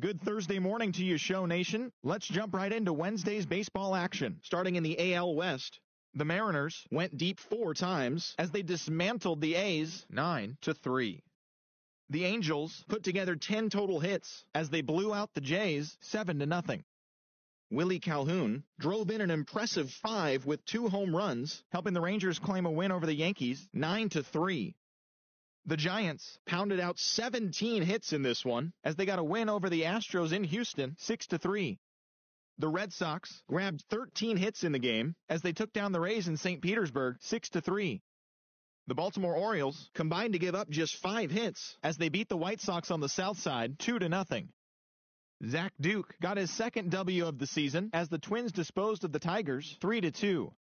Good Thursday morning to you, Show Nation. Let's jump right into Wednesday's baseball action. Starting in the AL West, the Mariners went deep 4 times as they dismantled the A's 9-3. The Angels put together 10 total hits as they blew out the Jays 7-0. Willie Calhoun drove in an impressive 5 with 2 home runs, helping the Rangers claim a win over the Yankees 9-3. The Giants pounded out 17 hits in this one as they got a win over the Astros in Houston 6-3. The Red Sox grabbed 13 hits in the game as they took down the Rays in St. Petersburg 6-3. The Baltimore Orioles combined to give up just 5 hits as they beat the White Sox on the south side 2-0. Zach Duke got his second W of the season as the Twins disposed of the Tigers 3-2.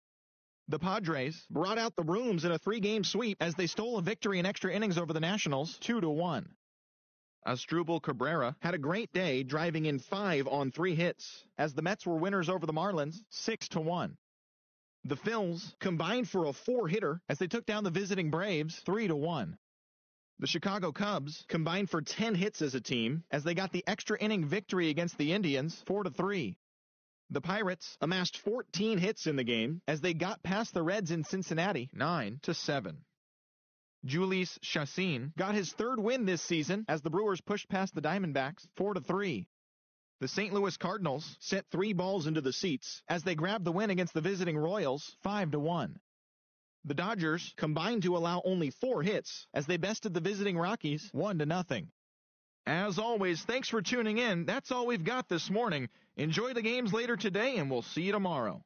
The Padres brought out the brooms in a 3-game sweep as they stole a victory in extra innings over the Nationals 2-1. Asdrubal Cabrera had a great day, driving in 5 on 3 hits as the Mets were winners over the Marlins 6-1. The Phils combined for a 4-hitter as they took down the visiting Braves 3-1. The Chicago Cubs combined for 10 hits as a team as they got the extra inning victory against the Indians 4-3. The Pirates amassed 14 hits in the game as they got past the Reds in Cincinnati 9-7. Jhoulys Chacin got his 3rd win this season as the Brewers pushed past the Diamondbacks 4-3. The St. Louis Cardinals sent 3 balls into the seats as they grabbed the win against the visiting Royals 5-1. The Dodgers combined to allow only 4 hits as they bested the visiting Rockies 1-0. As always, thanks for tuning in. That's all we've got this morning. Enjoy the games later today, and we'll see you tomorrow.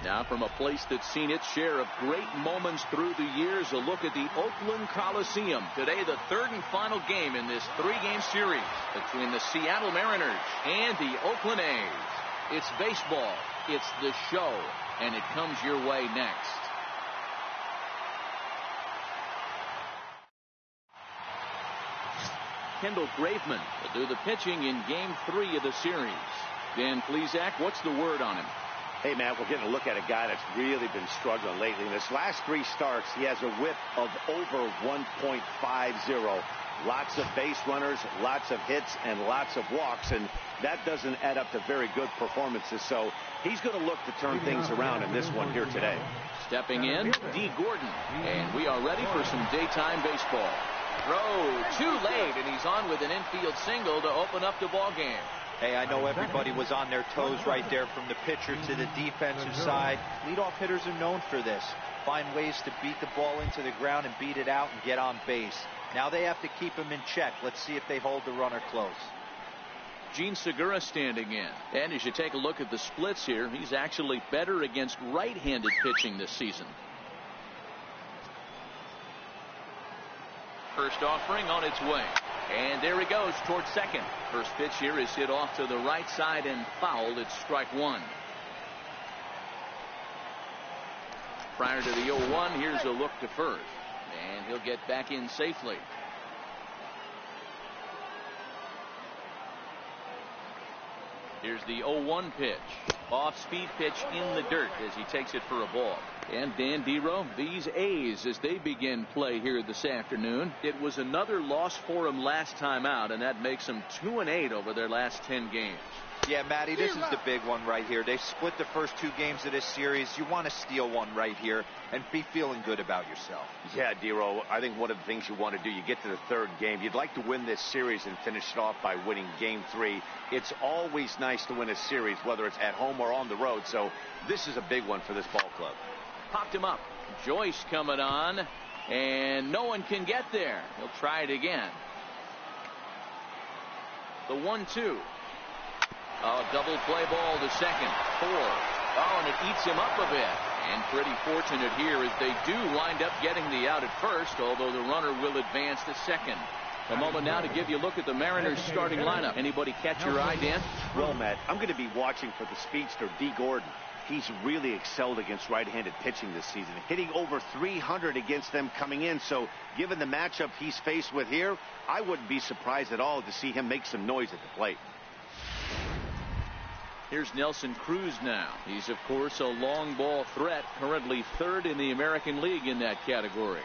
Now from a place that's seen its share of great moments through the years, a look at the Oakland Coliseum. Today, the 3rd and final game in this 3-game series between the Seattle Mariners and the Oakland A's. It's baseball, it's the show, and it comes your way next. Kendall Graveman will do the pitching in Game 3 of the series. Dan Plesac, what's the word on him? Hey, Matt, we're getting a look at a guy that's really been struggling lately. In his last 3 starts, he has a whip of over 1.50. Lots of base runners, lots of hits, and lots of walks, and that doesn't add up to very good performances. So he's going to look to turn things around in this one here today. Stepping in, D. Gordon, and we are ready for some daytime baseball. Throw too late, and he's on with an infield single to open up the ball game. Hey, I know everybody was on their toes right there from the pitcher to the defensive side. Leadoff hitters are known for this. Find ways to beat the ball into the ground and beat it out and get on base. Now they have to keep him in check. Let's see if they hold the runner close. Gene Segura standing in. And as you take a look at the splits here, he's actually better against right-handed pitching this season. First offering on its way. And there he goes towards second. First pitch here is hit off to the right side and fouled. It's strike 1. Prior to the 0-1, here's a look to first. And he'll get back in safely. Here's the 0-1 pitch. Off-speed pitch in the dirt as he takes it for a ball. And Dan Dero, these A's, as they begin play here this afternoon, it was another loss for them last time out, and that makes them 2-8 over their last 10 games. Yeah, Matty, this is the big one right here. They split the first 2 games of this series. You want to steal one right here and be feeling good about yourself. Yeah, Dero, I think one of the things you want to do, you get to the 3rd game, you'd like to win this series and finish it off by winning game 3. It's always nice to win a series, whether it's at home or on the road, so this is a big one for this ball club. Popped him up. Joyce coming on, and no one can get there. He'll try it again. The 1-2. Oh, double play ball to second. 4. Oh, and it eats him up a bit. And pretty fortunate here as they do wind up getting the out at first, although the runner will advance to second. A moment now to give you a look at the Mariners starting lineup. Anybody catch your eye, Dan? Well, Matt, I'm going to be watching for the speedster, D. Gordon. He's really excelled against right-handed pitching this season, hitting over 300 against them coming in. So given the matchup he's faced with here, I wouldn't be surprised at all to see him make some noise at the plate. Here's Nelson Cruz now. He's, of course, a long ball threat, currently 3rd in the American League in that category.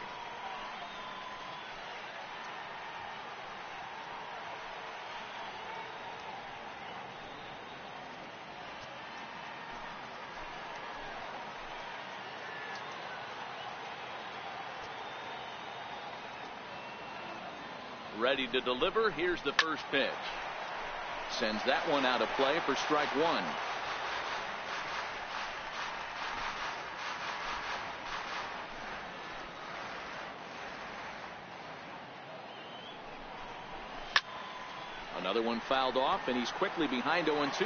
Ready to deliver. Here's the first pitch. Sends that one out of play for strike 1. Another one fouled off, and he's quickly behind 0-2.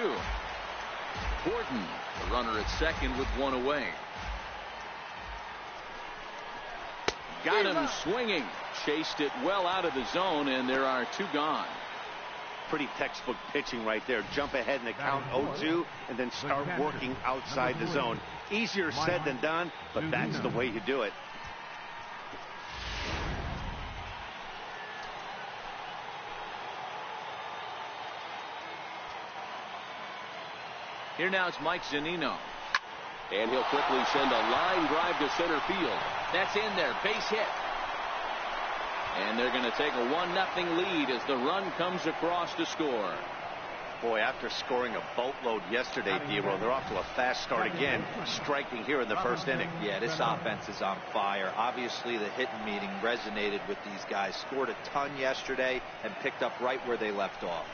Gordon, the runner at second with 1 away. Got him swinging. Chased it well out of the zone, and there are 2 gone. Pretty textbook pitching right there. Jump ahead in the count 0-2 and then start working outside the zone. Easier said than done, but that's the way you do it. Here now it's Mike Zunino. And he'll quickly send a line drive to center field. That's in there. Base hit. And they're going to take a 1-0 lead as the run comes across to score. Boy, after scoring a boatload yesterday, Dero, they're off to a fast start again, striking here in the first inning. Yeah, this offense is on fire. Obviously, the hitting meeting resonated with these guys. Scored a ton yesterday and picked up right where they left off.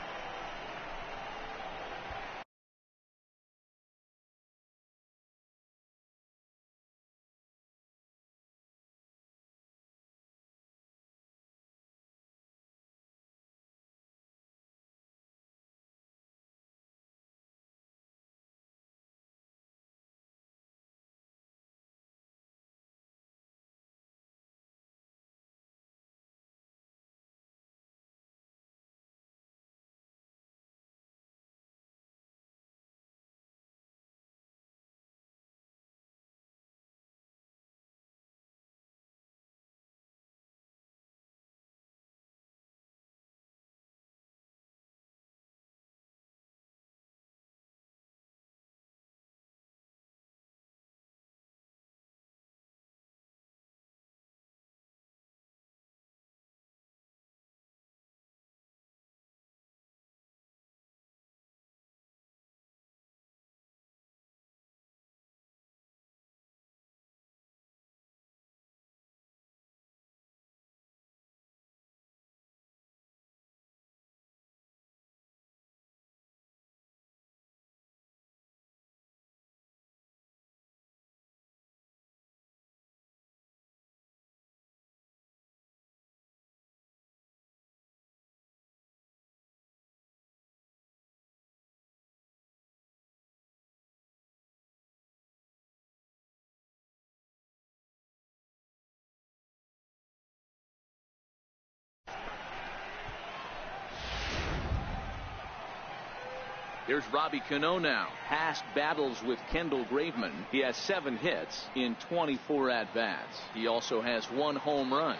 Here's Robbie Cano now. Past battles with Kendall Graveman. He has 7 hits in 24 at-bats. He also has 1 home run.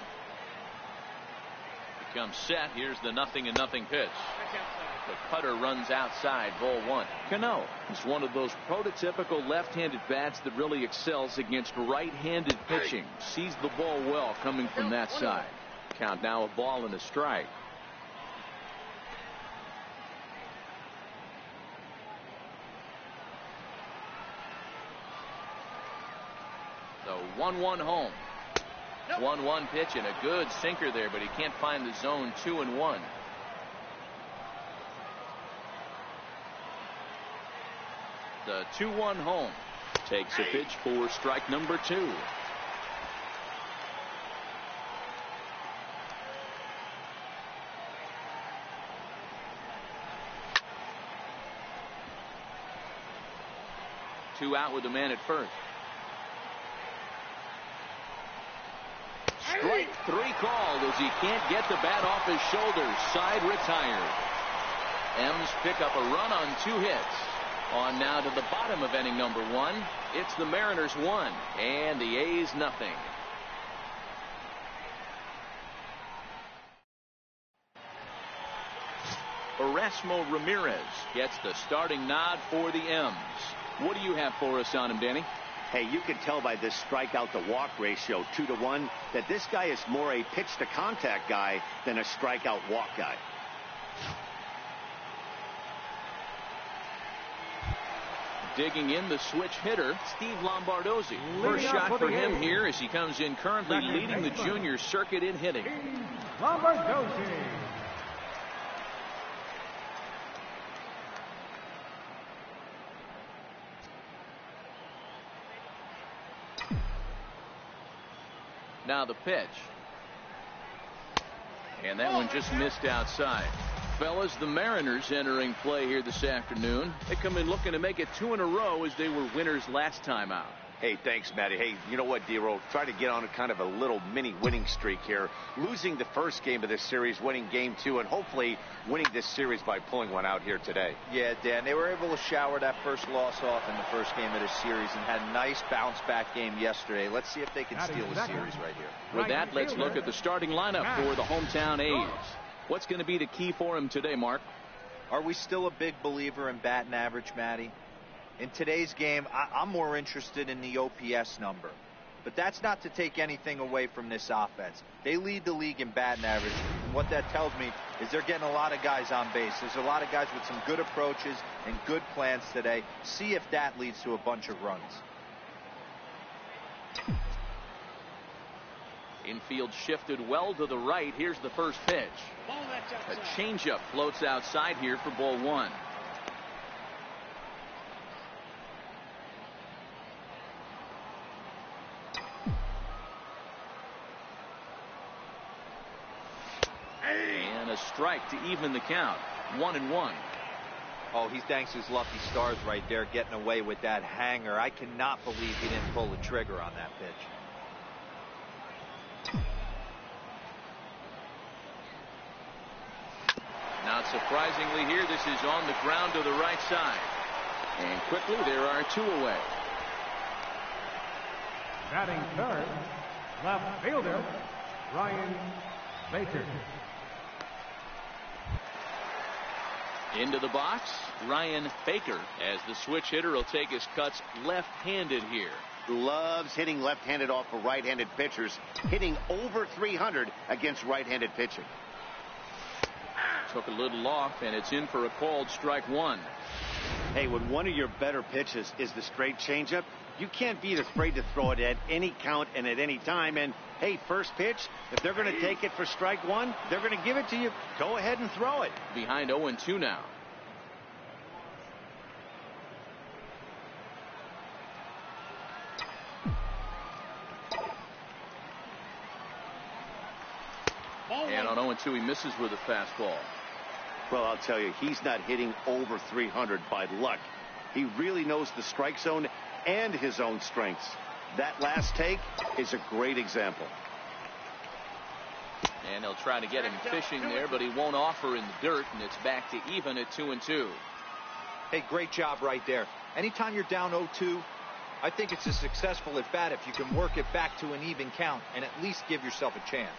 comes set. Here's the 0-0 pitch. The cutter runs outside, ball one. Cano is one of those prototypical left-handed bats that really excels against right-handed pitching. Sees the ball well coming from that side. Count now a ball and a strike. The 1-1 home. 1-1 pitch and a good sinker there, but he can't find the zone. 2-1. The 2-1 home. Takes a pitch for strike number 2. Two out with the man at first. Strike 3 called as he can't get the bat off his shoulders. Side retired. M's pick up a run on 2 hits. On now to the bottom of inning number 1. It's the Mariners 1 and the A's nothing. Erasmo Ramirez gets the starting nod for the M's. What do you have for us on him, Danny? Hey, you can tell by this strikeout to walk ratio 2-1 that this guy is more a pitch to contact guy than a strikeout walk guy. Digging in the switch hitter, Steve Lombardozzi. First shot for him here as he comes in currently leading the junior circuit in hitting. Lombardozzi. Now the pitch. And that one just missed outside. Fellas, the Mariners entering play here this afternoon. They come in looking to make it 2 in a row as they were winners last time out. Hey, thanks, Matty. Hey, you know what, D-Roll? Try to get on a kind of a little mini winning streak here. Losing the first game of this series, winning game 2, and hopefully winning this series by pulling one out here today. Yeah, Dan, they were able to shower that first loss off in the first game of this series and had a nice bounce-back game yesterday. Let's see if they can steal the series right here. With that, let's look at the starting lineup for the hometown A's. What's going to be the key for him today, Mark? Are we still a big believer in batting average, Matty? In today's game, I'm more interested in the OPS number. But that's not to take anything away from this offense. They lead the league in batting average. And what that tells me is they're getting a lot of guys on base. There's a lot of guys with some good approaches and good plans today. See if that leads to a bunch of runs. Infield shifted well to the right. Here's the first pitch. A changeup floats outside here for ball 1. And a strike to even the count. 1-1. Oh, he thanks his lucky stars right there getting away with that hanger. I cannot believe he didn't pull the trigger on that pitch. Not surprisingly here, this is on the ground to the right side. And quickly there are 2 away. Batting third, left fielder, Ryan Baker. Into the box, Ryan Baker, as the switch hitter will take his cuts left-handed here. Loves hitting left-handed off of right-handed pitchers, hitting over 300 against right-handed pitching. Took a little off, and it's in for a called strike 1. Hey, when one of your better pitches is the straight changeup, you can't be afraid to throw it at any count and at any time. And, hey, first pitch, if they're going to take it for strike 1, they're going to give it to you. Go ahead and throw it. Behind 0-2 now. And on 0-2, he misses with a fastball. Well, I'll tell you, he's not hitting over 300 by luck. He really knows the strike zone and his own strengths. That last take is a great example. And they'll try to get him fishing there, but he won't offer in the dirt, and it's back to even at 2-2. Hey, great job right there. Anytime you're down 0-2, I think it's a successful at bat if you can work it back to an even count and at least give yourself a chance.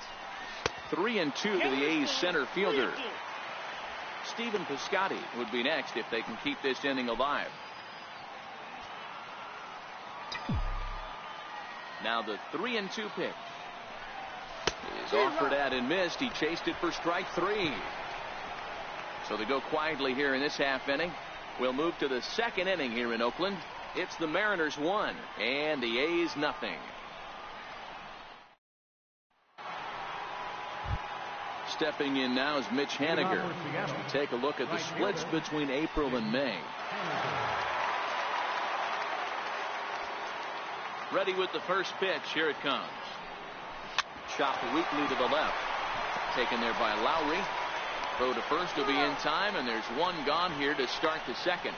3-2 to the A's center fielder. Stephen Piscotty would be next if they can keep this inning alive. Now the 3-2 pitch is offered at and missed. He chased it for strike 3. So they go quietly here in this half inning. We'll move to the second inning here in Oakland. It's the Mariners 1 and the A's nothing. Stepping in now is Mitch Haniger. Take a look at the splits between April and May. Ready with the first pitch. Here it comes. Chopped weakly to the left. Taken there by Lowry. Throw to first will be in time, and there's one gone here to start the second.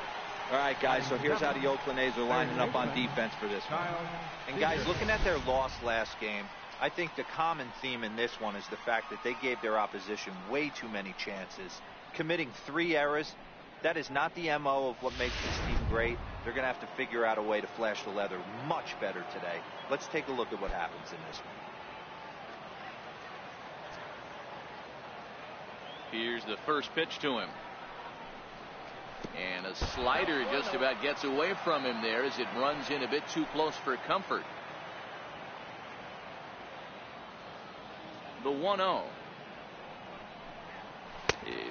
All right, guys, so here's how the Oakland A's are lining up on defense for this one. And, guys, looking at their loss last game, I think the common theme in this one is the fact that they gave their opposition way too many chances, committing 3 errors. That is not the MO of what makes this team great. They're going to have to figure out a way to flash the leather much better today. Let's take a look at what happens in this one. Here's the first pitch to him. And a slider just about gets away from him there as it runs in a bit too close for comfort. The 1-0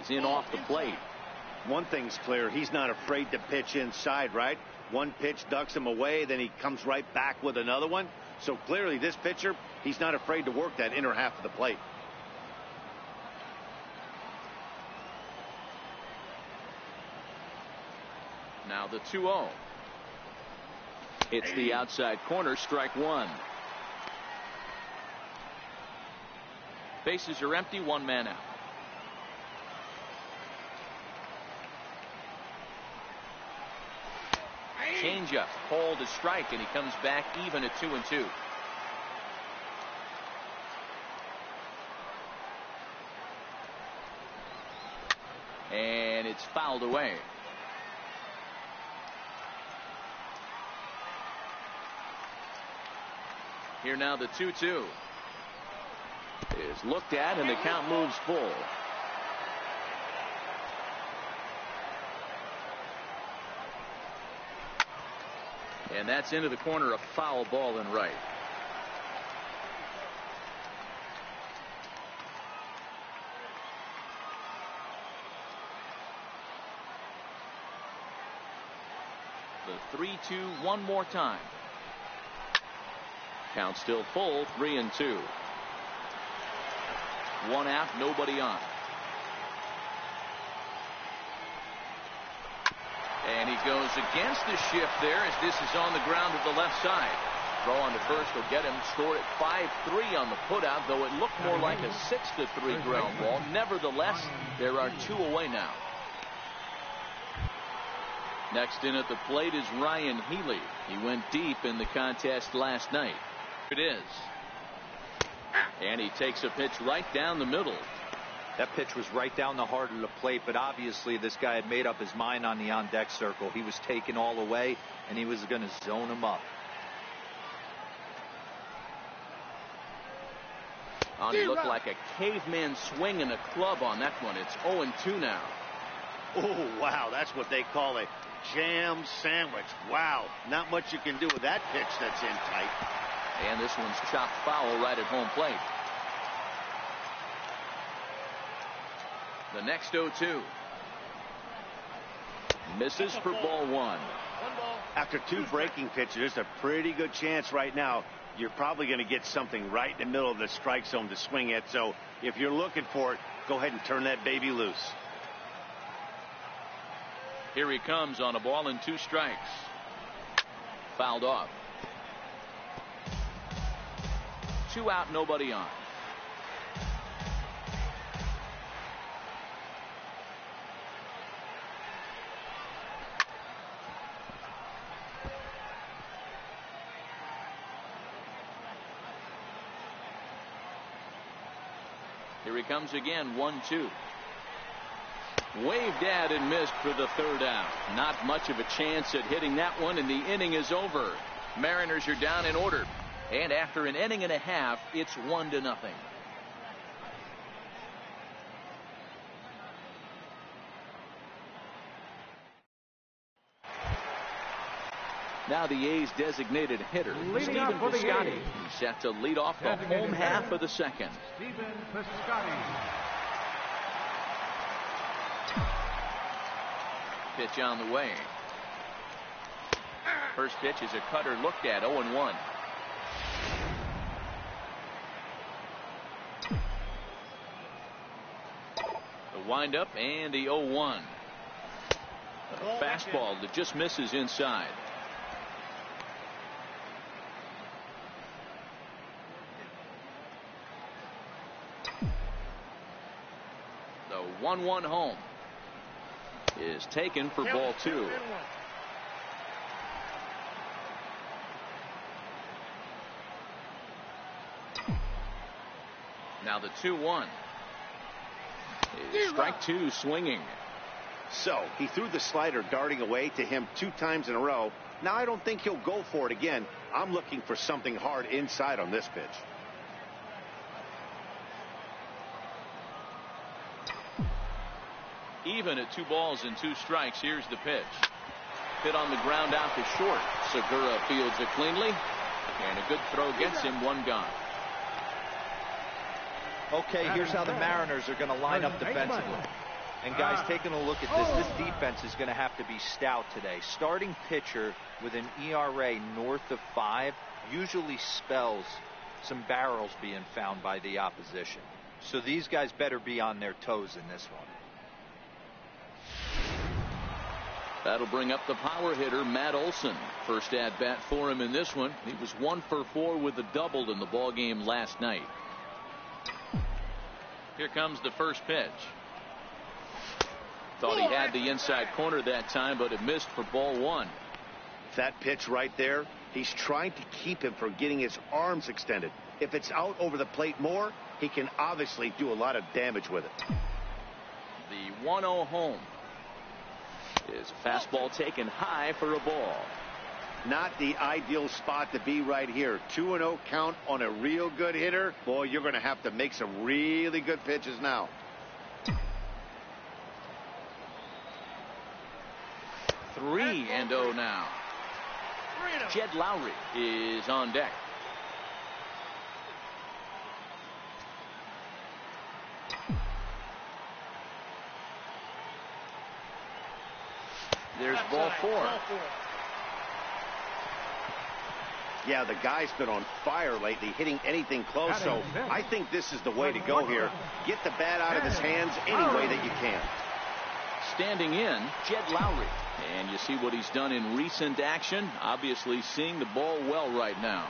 is in off the plate. One thing's clear, he's not afraid to pitch inside, right? One pitch ducks him away, then he comes right back with another one. So clearly this pitcher, he's not afraid to work that inner half of the plate. Now the 2-0. It's the outside corner, strike 1. Bases are empty, 1 man out. Changeup called a strike, and he comes back even at 2-2. And it's fouled away. Here now the 2-2 is looked at, and the count moves full. And that's into the corner, a foul ball in right. The 3-2 one more time. Count still full, 3-2. 1 out, nobody on. And he goes against the shift there as this is on the ground to the left side. Throw on to first will get him. Scored at 5-3 on the putout, though it looked more like a 6-3 ground ball. Nevertheless, there are 2 away now. Next in at the plate is Ryan Healy. He went deep in the contest last night. It is. And he takes a pitch right down the middle. That pitch was right down the heart of the plate, but obviously this guy had made up his mind on the on-deck circle. He was taken all away, and he was going to zone him up. He looked like a caveman swinging a club on that one. It's 0-2 now. Oh, wow, that's what they call a jam sandwich. Wow, not much you can do with that pitch that's in tight. And this one's chopped foul right at home plate. The next 0-2 misses for ball 1. After 2 breaking pitches, there's a pretty good chance right now you're probably going to get something right in the middle of the strike zone to swing at. So if you're looking for it, go ahead and turn that baby loose. Here he comes on a ball and 2 strikes. Fouled off. 2 out, nobody on. Here he comes again, 1-2. Waved at and missed for the 3rd out. Not much of a chance at hitting that one, and the inning is over. Mariners are down in order. And after an inning and a half, it's 1-0. Now the A's designated hitter, Leading Stephen off for the Piscotty. A's. He's set to lead off the Designated home half hitter, of the second. Stephen Piscotty. Pitch on the way. First pitch is a cutter looked at, 0-1. The windup and the 0-1. A fastball that just misses inside. The 1-1 home is taken for ball 2. Now the 2-1 is strike 2 swinging. So he threw the slider darting away to him 2 times in a row. Now I don't think he'll go for it again. I'm looking for something hard inside on this pitch. Even at 2 balls and 2 strikes. Here's the pitch. Hit on the ground out to short. Segura fields it cleanly, and a good throw gets him 1 gone. Okay, here's how the Mariners are going to line up defensively. And guys, taking a look at this defense is going to have to be stout today. Starting pitcher with an ERA north of 5 usually spells some barrels being found by the opposition. So these guys better be on their toes in this one. That'll bring up the power hitter, Matt Olson. First at bat for him in this one. He was 1 for 4 with a double in the ball game last night. Here comes the first pitch. Thought he had the inside corner that time, but it missed for ball 1. That pitch right there, he's trying to keep him from getting his arms extended. If it's out over the plate more, he can obviously do a lot of damage with it. The 1-0 home is a fastball taken high for a ball. Not the ideal spot to be right here. 2-0 count on a real good hitter. Boy, you're going to have to make some really good pitches now. 3-0 now. Jed Lowry is on deck. There's ball 4. Yeah, the guy's been on fire lately, hitting anything close, so I think this is the way to go here. Get the bat out of his hands any way that you can. Standing in, Jed Lowry. And you see what he's done in recent action. Obviously seeing the ball well right now.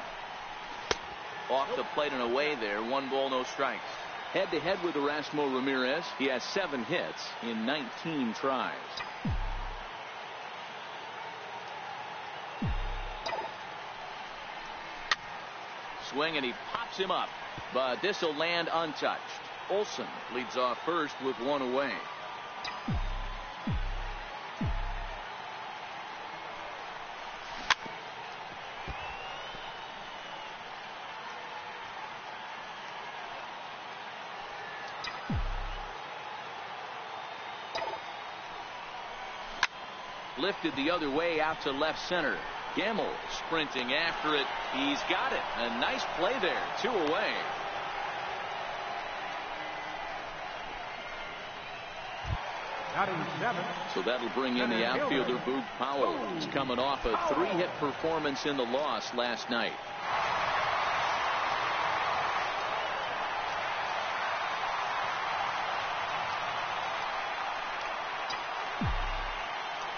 Off the plate and away there. 1 ball, no strikes. Head to head with Erasmo Ramirez. He has 7 hits in 19 tries. Swing, and he pops him up, but this will land untouched. Olson leads off first with 1 away. Lifted the other way out to left center. Gamble sprinting after it. He's got it. A nice play there. 2 away. So that'll bring in the outfielder, Boog Powell. He's coming off a 3-hit performance in the loss last night.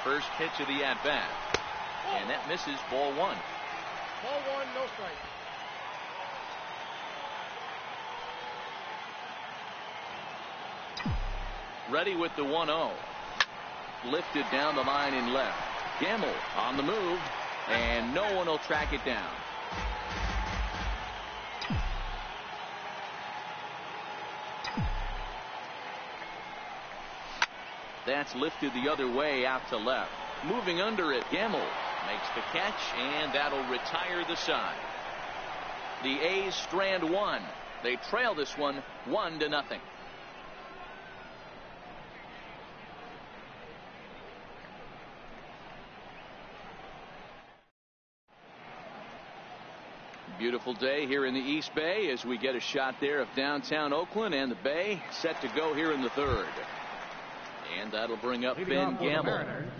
First pitch of the at-bat. And that misses ball 1. Ball 1, no strike. Ready with the 1-0. Lifted down the line in left. Gamble on the move, and no one will track it down. That's lifted the other way out to left. Moving under it, Gamble makes the catch, and that'll retire the side. The A's strand 1. They trail this one 1-0. Beautiful day here in the East Bay as we get a shot there of downtown Oakland, and the Bay set to go here in the third. And that'll bring up Ben Gamble,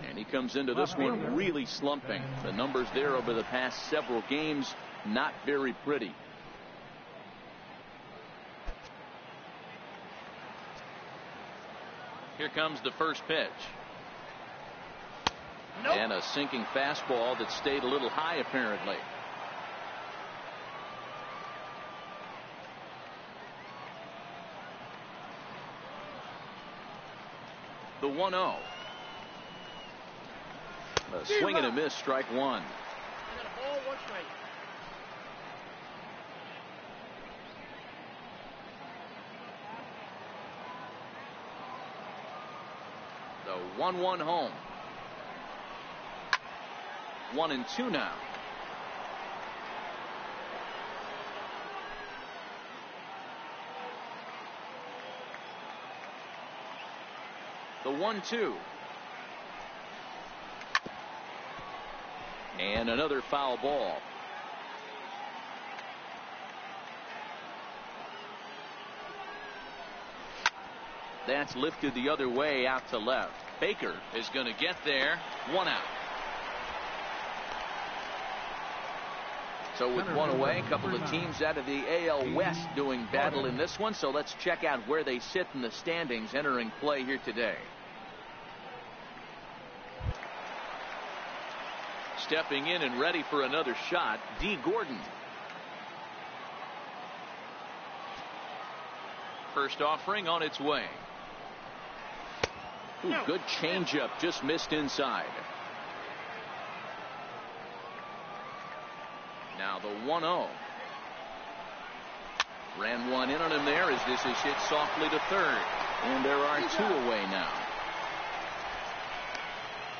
and he comes into this one really slumping. The numbers there over the past several games, not very pretty. Here comes the first pitch. Nope. And a sinking fastball that stayed a little high apparently. The 1-0. A swing and a miss, strike one. Ball, 1 strike. The 1-1 home. 1-2 now. The 1-2. And another foul ball. That's lifted the other way out to left. Baker is going to get there. 1 out. So with 1 away, a couple of teams out of the AL West doing battle in this one. So let's check out where they sit in the standings entering play here today. Stepping in and ready for another shot, D. Gordon. First offering on its way. Ooh, good changeup, just missed inside. Now the 1-0. Ran one in on him there as this is hit softly to third. And there are 2 away now.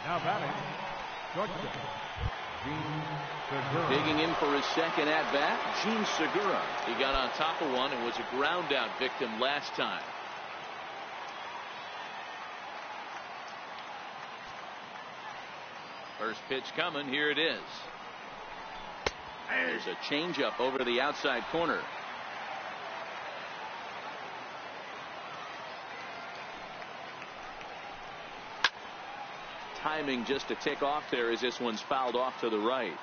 Now batting, Georgia. Digging in for his second at bat, Gene Segura. He got on top of one and was a ground out victim last time. First pitch coming. Here it is. There's a changeup over the outside corner. Timing just a tick off there as this one's fouled off to the right.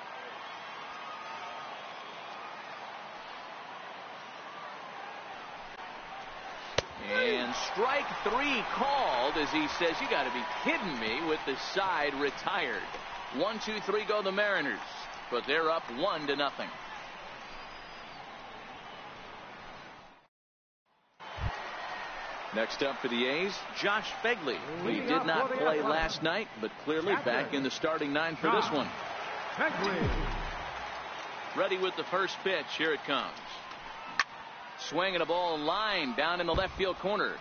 And strike 3 called as he says, you got to be kidding me, with the side retired. 1, 2, 3 go the Mariners, but they're up 1-0. Next up for the A's, Josh Begley. He did not play last night, but clearly back in the starting 9 for this one. Ready with the first pitch. Here it comes. Swinging a ball line down in the left field corner.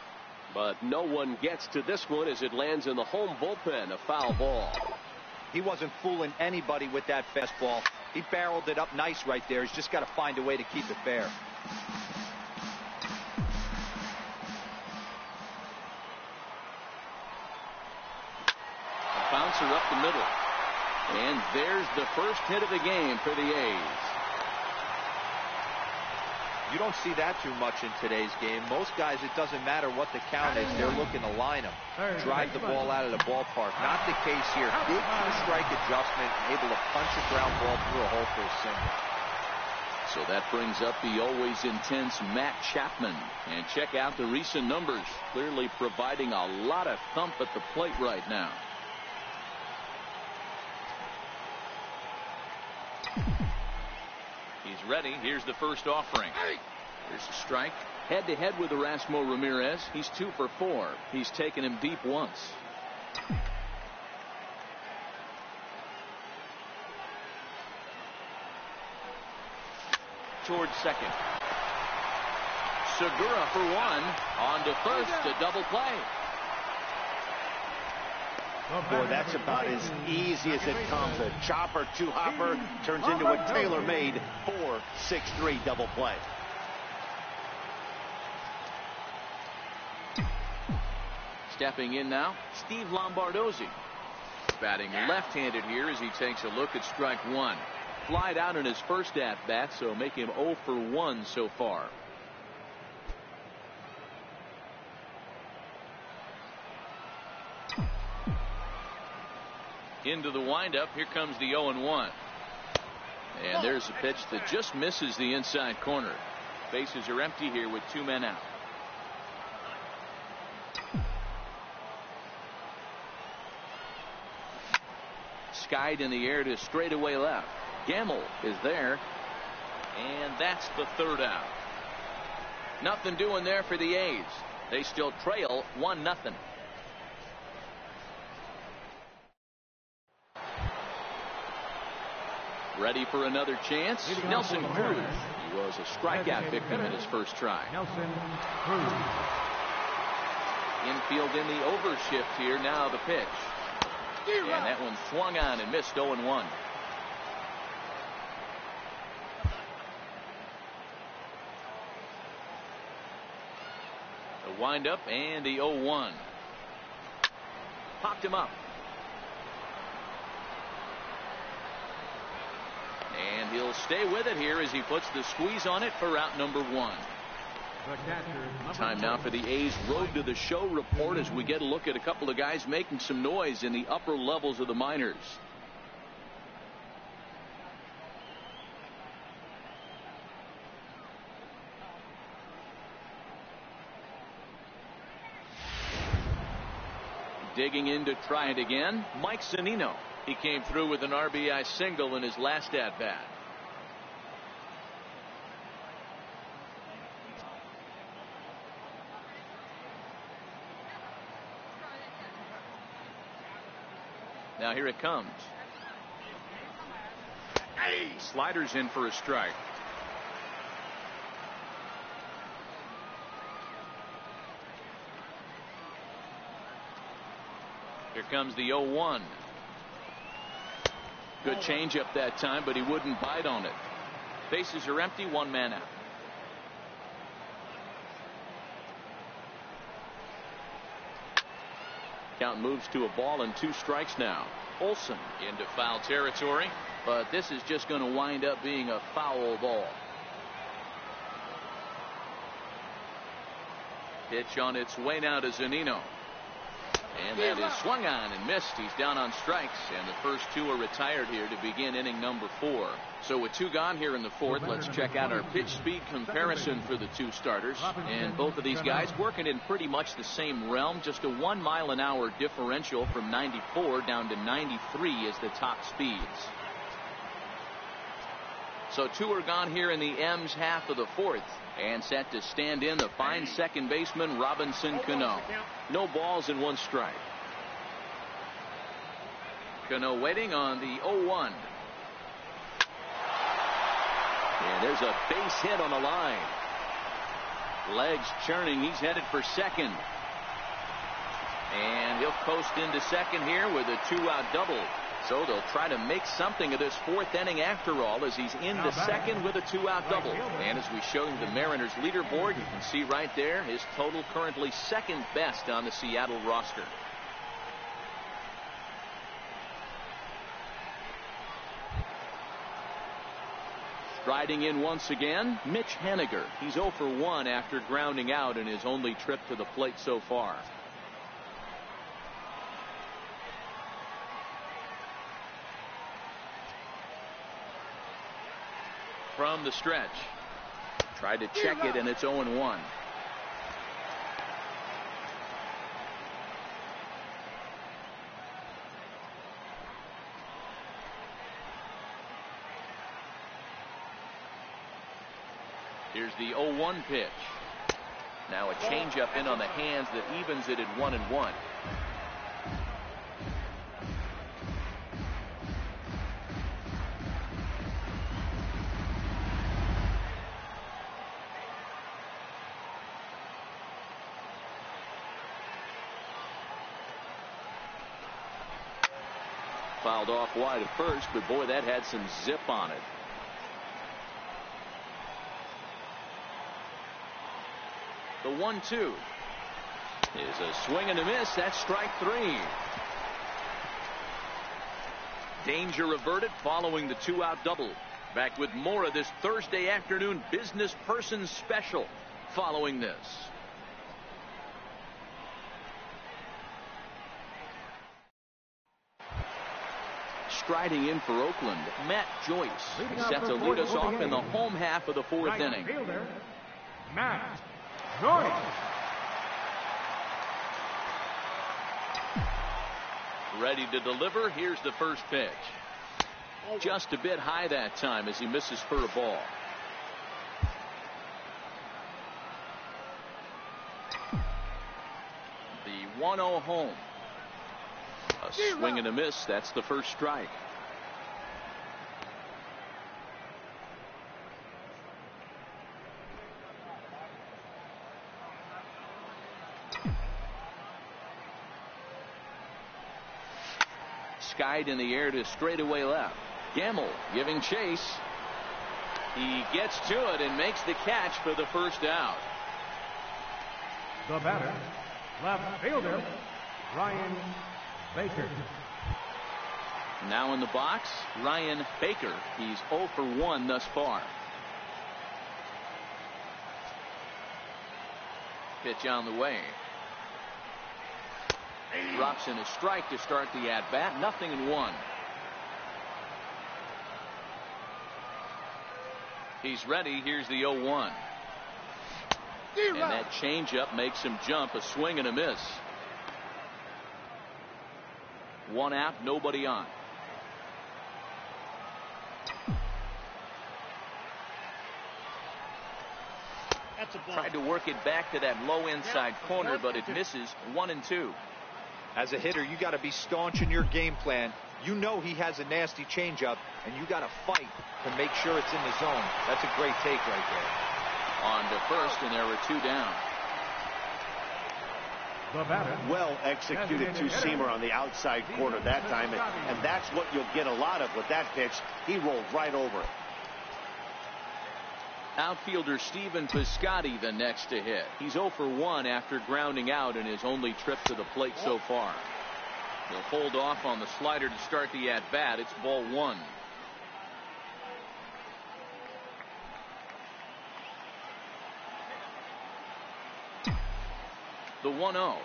But no one gets to this one as it lands in the home bullpen. A foul ball. He wasn't fooling anybody with that fastball. He barreled it up nice right there. He's just got to find a way to keep it fair. Bouncer up the middle. And there's the first hit of the game for the A's. You don't see that too much in today's game. Most guys, it doesn't matter what the count is. They're looking to line them, drive the ball out of the ballpark. Not the case here. Good two-strike adjustment, able to punch a ground ball through a hole for a single. So that brings up the always intense Matt Chapman. And check out the recent numbers. Clearly providing a lot of thump at the plate right now. He's ready. Here's the first offering. Here's a strike. Head-to-head with Erasmo Ramirez. He's 2 for 4. He's taken him deep once. Towards second. Segura for 1. On to first. A double play. Boy, that's about as easy as it comes. A chopper, two-hopper turns into a tailor-made 4-6-3 double play. Stepping in now, Steve Lombardozzi. Batting left-handed here as he takes a look at strike 1. flied out in his first at bat, so make him 0 for 1 so far. Into the windup. Here comes the 0-1. And there's a pitch that just misses the inside corner. Bases are empty here with 2 men out. Skied in the air to straightaway left. Gamble is there. And that's the 3rd out. Nothing doing there for the A's. They still trail 1-0. Ready for another chance. Nelson Cruz. He was a strikeout victim in his first try. Nelson Cruz. Infield in the overshift here. Now the pitch. And that one swung on and missed. 0-1. The windup and the 0-1. Popped him up. And he'll stay with it here as he puts the squeeze on it for out number 1. Time now for the A's Road to the Show report as we get a look at a couple of guys making some noise in the upper levels of the minors. Digging in to try it again, Mike Zunino. He came through with an RBI single in his last at bat. Now here it comes. Sliders in for a strike. Here comes the 0-1. Good changeup that time, but he wouldn't bite on it. Bases are empty, 1 man out. Count moves to a ball and 2 strikes now. Olsen into foul territory, but this is just going to wind up being a foul ball. Pitch on its way now to Zunino. And that is swung on and missed. He's down on strikes, and the first 2 are retired here to begin inning number 4. So with 2 gone here in the 4th, let's check out our pitch speed comparison for the 2 starters. And both of these guys working in pretty much the same realm. Just a 1 mile an hour differential from 94 down to 93 is the top speeds. So 2 are gone here in the M's half of the 4th. And set to stand in the fine second baseman Robinson Cano. No balls and 1 strike. Cano waiting on the 0-1. And there's a base hit on the line. Legs churning. He's headed for second. And he'll coast into second here with a 2-out double. So they'll try to make something of this 4th inning after all, as he's into second with a 2-out double. And as we show you the Mariners leaderboard, you can see right there his total currently 2nd best on the Seattle roster. Striding in once again, Mitch Haniger. He's 0 for 1 after grounding out in his only trip to the plate so far. From the stretch. Tried to check it, and it's 0-1. Here's the 0-1 pitch. Now a changeup in on the hands that evens it at 1-1. Fouled off wide at first, but boy, that had some zip on it. The 1-2 is a swing and a miss. That's strike 3. Danger averted following the 2-out double. Back with more of this Thursday afternoon business person special following this. Striding in for Oakland, Matt Joyce set to lead us off in the home half of the fourth inning. Fielder, Matt Joyce. Ready to deliver. Here's the first pitch. Just a bit high that time as he misses for a ball. The 1-0 home. A swing and a miss. That's the first strike. Skied in the air to straightaway left. Gamble giving chase. He gets to it and makes the catch for the first out. The batter, left fielder, Ryan Baker. Now in the box, Ryan Baker. He's 0 for 1 thus far. Pitch on the way. Drops in a strike to start the at-bat. 0-1. He's ready. Here's the 0-1. And that changeup makes him jump. A swing and a miss. One out, nobody on. Tried to work it back to that low inside corner, but it misses. 1-2. As a hitter, you got to be staunch in your game plan. You know he has a nasty changeup, and you got to fight to make sure it's in the zone. That's a great take right there. On to first, and there are 2 down. The batter, Well executed two-seamer on the outside corner that time, and that's what you'll get a lot of with that pitch. He rolled right over it. Outfielder Stephen Piscotty the next to hit. He's 0 for 1 after grounding out in his only trip to the plate so far. He'll hold off on the slider to start the at-bat. It's ball 1. The 1-0.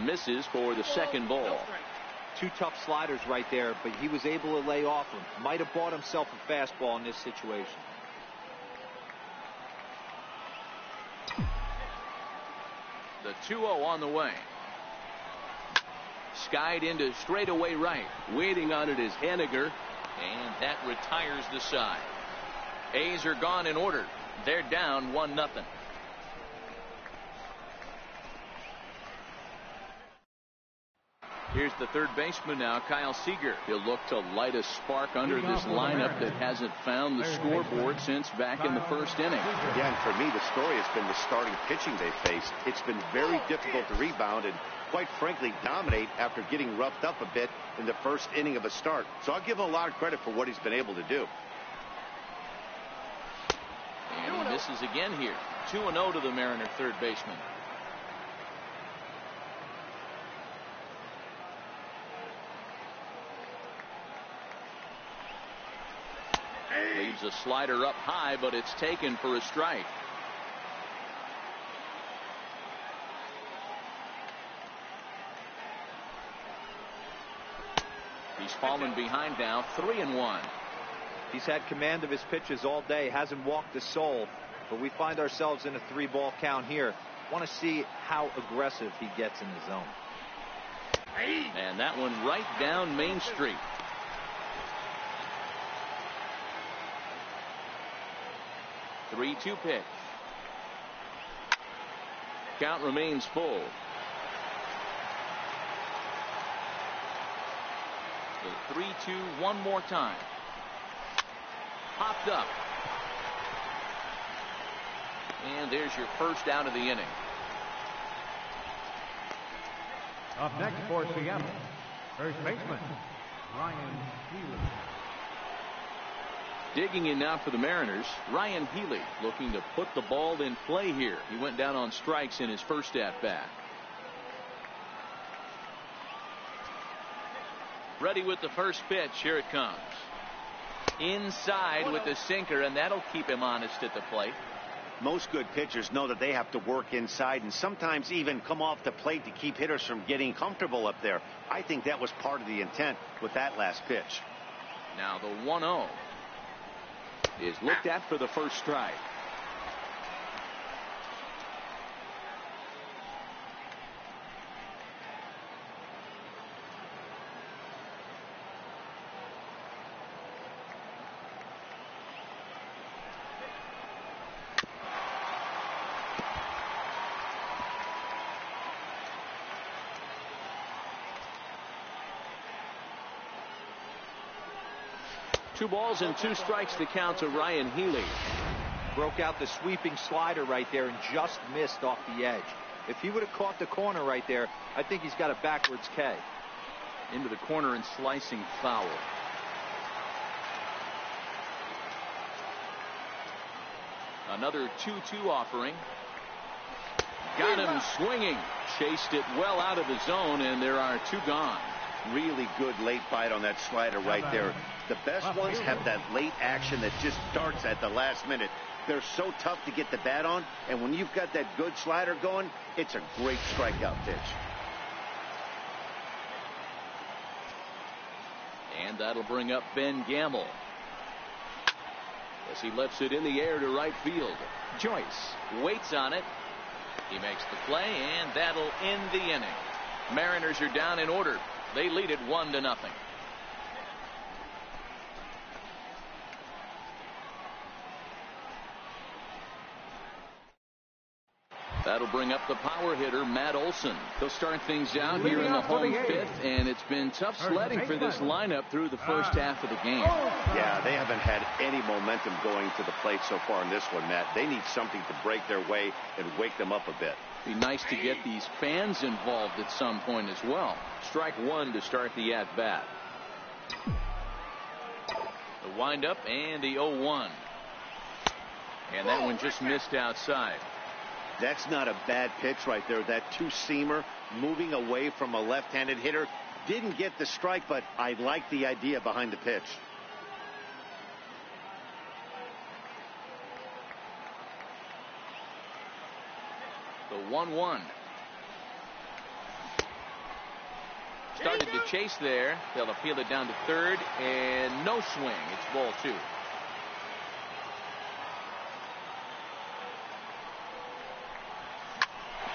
Misses for the second ball. 2 tough sliders right there, but he was able to lay off them. Might have bought himself a fastball in this situation. The 2-0 on the way. Skied into straightaway right. Waiting on it is Henniger, and that retires the side. A's are gone in order. They're down 1-0. Here's the third baseman now, Kyle Seager. He'll look to light a spark under this lineup that hasn't found the scoreboard since back in the first inning. Yeah, and for me, the story has been the starting pitching they faced. It's been very difficult to rebound and, quite frankly, dominate after getting roughed up a bit in the first inning of a start. So I'll give him a lot of credit for what he's been able to do. And he misses again here. 2-0 to the Mariner third baseman. Leaves a slider up high, but it's taken for a strike. He's fallen behind now, 3-1. He's had command of his pitches all day, hasn't walked a soul, but we find ourselves in a 3-ball count here. Want to see how aggressive he gets in the zone. And that one right down Main Street. The 3-2 pitch. Count remains full. The 3-2 one more time. Popped up. And there's your first out of the inning. Up next for Seattle, first baseman, Ryan Healy. Digging in now for the Mariners, Ryan Healy looking to put the ball in play here. He went down on strikes in his first at-bat. Ready with the first pitch. Here it comes. Inside with the sinker, and that'll keep him honest at the plate. Most good pitchers know that they have to work inside and sometimes even come off the plate to keep hitters from getting comfortable up there. I think that was part of the intent with that last pitch. Now the 1-0 is looked at for the first strike. Two balls and two strikes to count to Ryan Healy. Broke out the sweeping slider right there and just missed off the edge. If he would have caught the corner right there, I think he's got a backwards K. Into the corner and slicing foul. Another 2-2 offering. Got him swinging. Chased it well out of the zone, and there are two gone. Really good late bite on that slider right there. The best ones have that late action that just starts at the last minute. They're so tough to get the bat on, and when you've got that good slider going, it's a great strikeout pitch. And that'll bring up Ben Gamble as he lets it in the air to right field. Joyce waits on it. He makes the play, and that'll end the inning. Mariners are down in order. They lead it 1-0. That'll bring up the power hitter, Matt Olson. They'll start things out here in the home fifth, and it's been tough sledding for this lineup through the first half of the game. Yeah, they haven't had any momentum going to the plate so far in this one, Matt. They need something to break their way and wake them up a bit. Be nice to get these fans involved at some point as well. Strike one to start the at-bat. The windup and the 0-1. And that one just missed outside. That's not a bad pitch right there. That two-seamer moving away from a left-handed hitter. Didn't get the strike, but I like the idea behind the pitch. The 1-1. Started to chase there. They'll appeal it down to third, and no swing. It's ball two.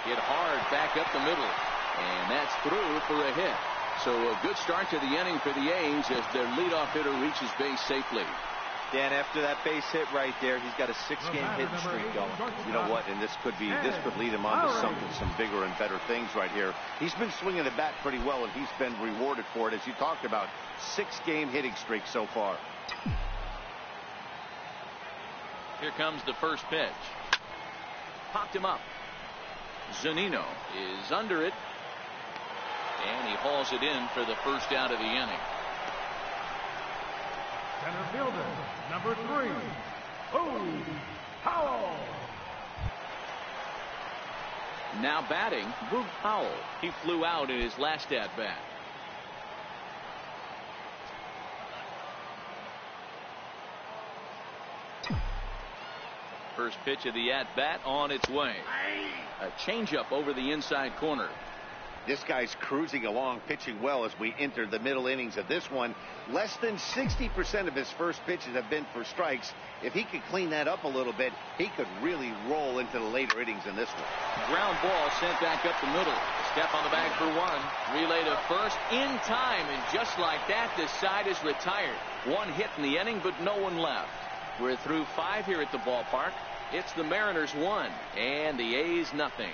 Hit hard back up the middle, and that's through for a hit. So a good start to the inning for the A's as their leadoff hitter reaches base safely. Dan, after that base hit right there, he's got a 6-game hitting streak going. You know what? And this could lead him on to some bigger and better things right here. He's been swinging the bat pretty well, and he's been rewarded for it, as you talked about. 6-game hitting streak so far. Here comes the first pitch. Popped him up. Zunino is under it, and he hauls it in for the first out of the inning. Center fielder, number 3, Powell. Now batting, Boog Powell. He flew out in his last at-bat. First pitch of the at-bat on its way. A changeup over the inside corner. This guy's cruising along, pitching well as we enter the middle innings of this one. Less than 60% of his first pitches have been for strikes. If he could clean that up a little bit, he could really roll into the later innings in this one. Ground ball sent back up the middle. Step on the bag for one. Relay to first in time, and just like that, this side is retired. One hit in the inning, but no one left. We're through 5 here at the ballpark. It's the Mariners 1 and the A's nothing.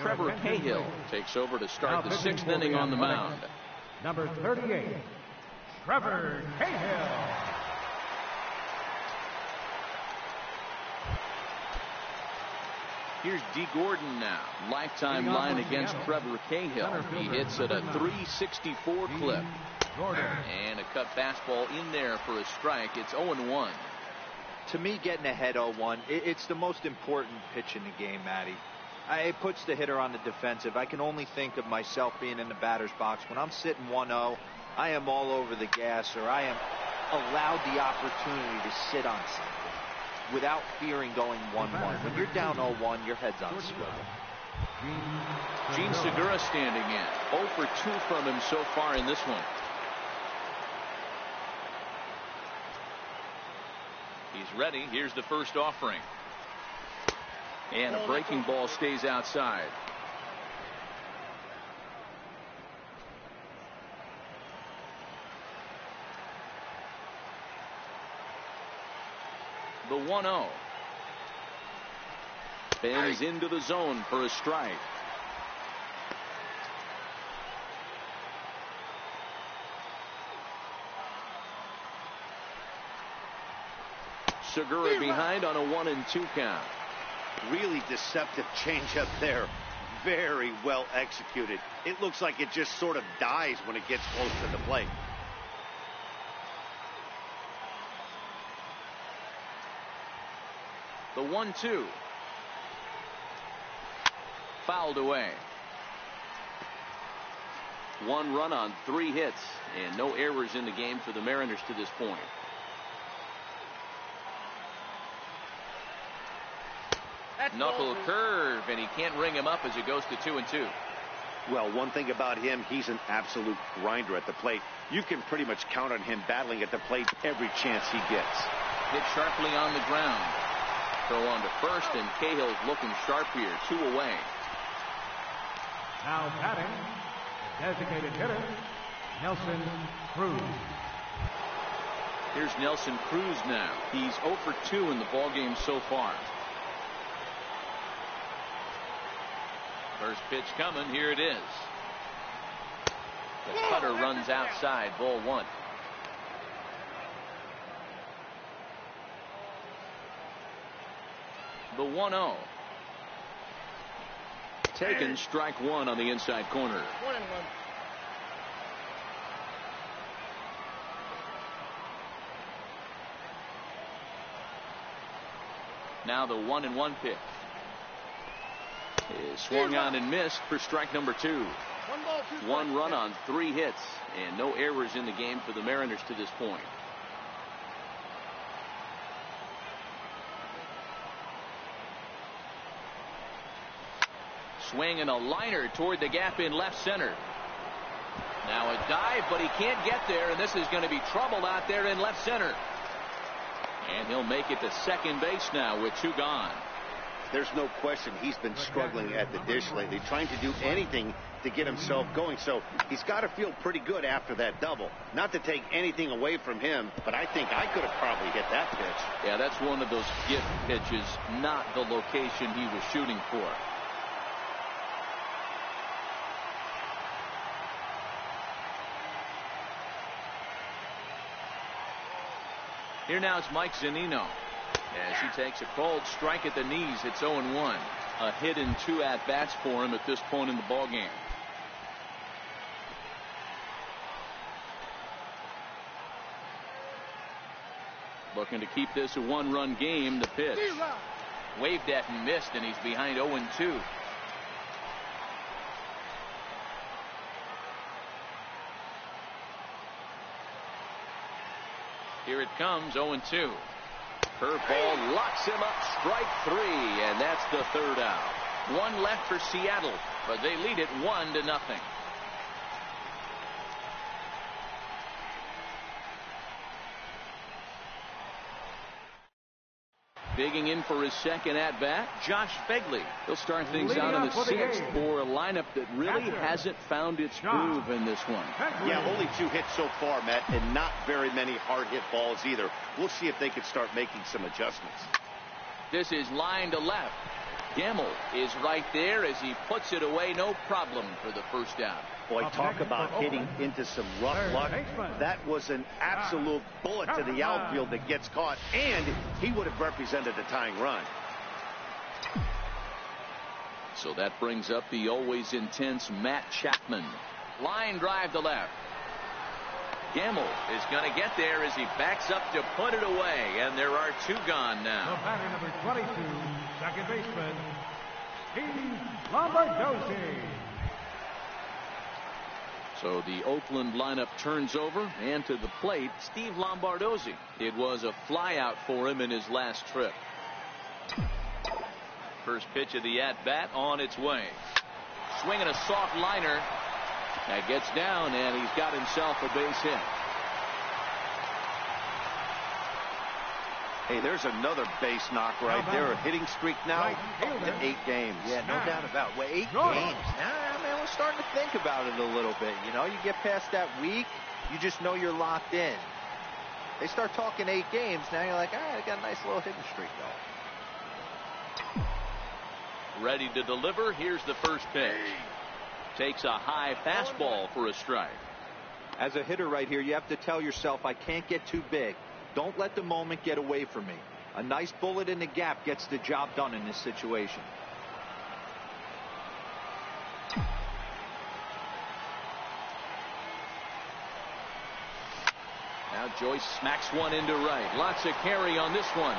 Trevor Cahill takes over to start the 6th inning on the mound. Number 38, Trevor Cahill. Here's D. Gordon now. Lifetime line against Trevor Cahill. He hits at a 364 clip. And a cut fastball in there for a strike. It's 0-1. To me, getting ahead 0-1, it's the most important pitch in the game, Matty. It puts the hitter on the defensive. I can only think of myself being in the batter's box. When I'm sitting 1-0, I am all over the gas, or I am allowed the opportunity to sit on something without fearing going 1-1. When you're down 0-1, your head's on swivel. Gene Segura standing in. 0 for 2 from him so far in this one. He's ready. Here's the first offering. And a breaking ball stays outside. The 1-0. Bends into the zone for a strike. Segura behind on a 1-2 count. Really deceptive changeup there. Very well executed. It looks like it just sort of dies when it gets close to the plate. The 1-2. Fouled away. 1 run on 3 hits and no errors in the game for the Mariners to this point. Knuckle curve, and he can't ring him up as it goes to 2-2. Well, one thing about him, he's an absolute grinder at the plate. You can pretty much count on him battling at the plate every chance he gets. Hit sharply on the ground. Throw on to first, and Cahill's looking sharp here. 2 away. Now batting, the designated hitter, Nelson Cruz. Here's Nelson Cruz now. He's 0 for 2 in the ballgame so far. First pitch coming. Here it is. The cutter runs outside. Ball 1. The 1-0. Taken, strike 1 on the inside corner. 1-1. Now the 1-1 pitch. Is swung on and missed for strike number 2. 1 ball, 2 strikes. 1 run on 3 hits and no errors in the game for the Mariners to this point. Swing and a liner toward the gap in left center. Now a dive, but he can't get there, and this is going to be trouble out there in left center. And he'll make it to second base now with 2 gone. There's no question he's been struggling at the dish lately, trying to do anything to get himself going. So he's got to feel pretty good after that double. Not to take anything away from him, but I think I could have probably hit that pitch. Yeah, that's one of those gift pitches, not the location he was shooting for. Here now is Mike Zunino. As he takes a cold strike at the knees, it's 0-1. A hit in 2 at-bats for him at this point in the ballgame. Looking to keep this a 1-run game. The pitch. Waved at and missed, and he's behind 0-2. Here it comes, 0-2. Curveball locks him up, strike 3, and that's the 3rd out. 1 left for Seattle, but they lead it 1-0. Digging in for his second at-bat, Josh Phegley. He'll start things out in the 6th for a lineup that really hasn't found its groove in this one. Yeah, only 2 hits so far, Matt, and not very many hard-hit balls either. We'll see if they can start making some adjustments. This is line to left. Gamble is right there as he puts it away. No problem for the first out. Boy, talk about hitting into some rough luck. That was an absolute bullet to the outfield that gets caught, and he would have represented a tying run. So that brings up the always intense Matt Chapman. Line drive to left. Gamble is going to get there as he backs up to put it away, and there are 2 gone now. The batter number 22, second baseman, Steve Lombardozzi. So the Oakland lineup turns over, and to the plate, Steve Lombardozzi. It was a flyout for him in his last trip. First pitch of the at-bat on its way. Swinging a soft liner. That gets down, and he's got himself a base hit. Hey, there's another base knock right there. A hitting streak now up to 8 games. Yeah, no doubt about it. Well, 8 games. Now, man, we're starting to think about it a little bit. You know, you get past that week, you just know you're locked in. They start talking 8 games, now you're like, all right, I got a nice little hitting streak going. Ready to deliver. Here's the first pitch. Takes a high fastball for a strike. As a hitter right here, you have to tell yourself, I can't get too big. Don't let the moment get away from me. A nice bullet in the gap gets the job done in this situation. Now Joyce smacks one into right. Lots of carry on this one.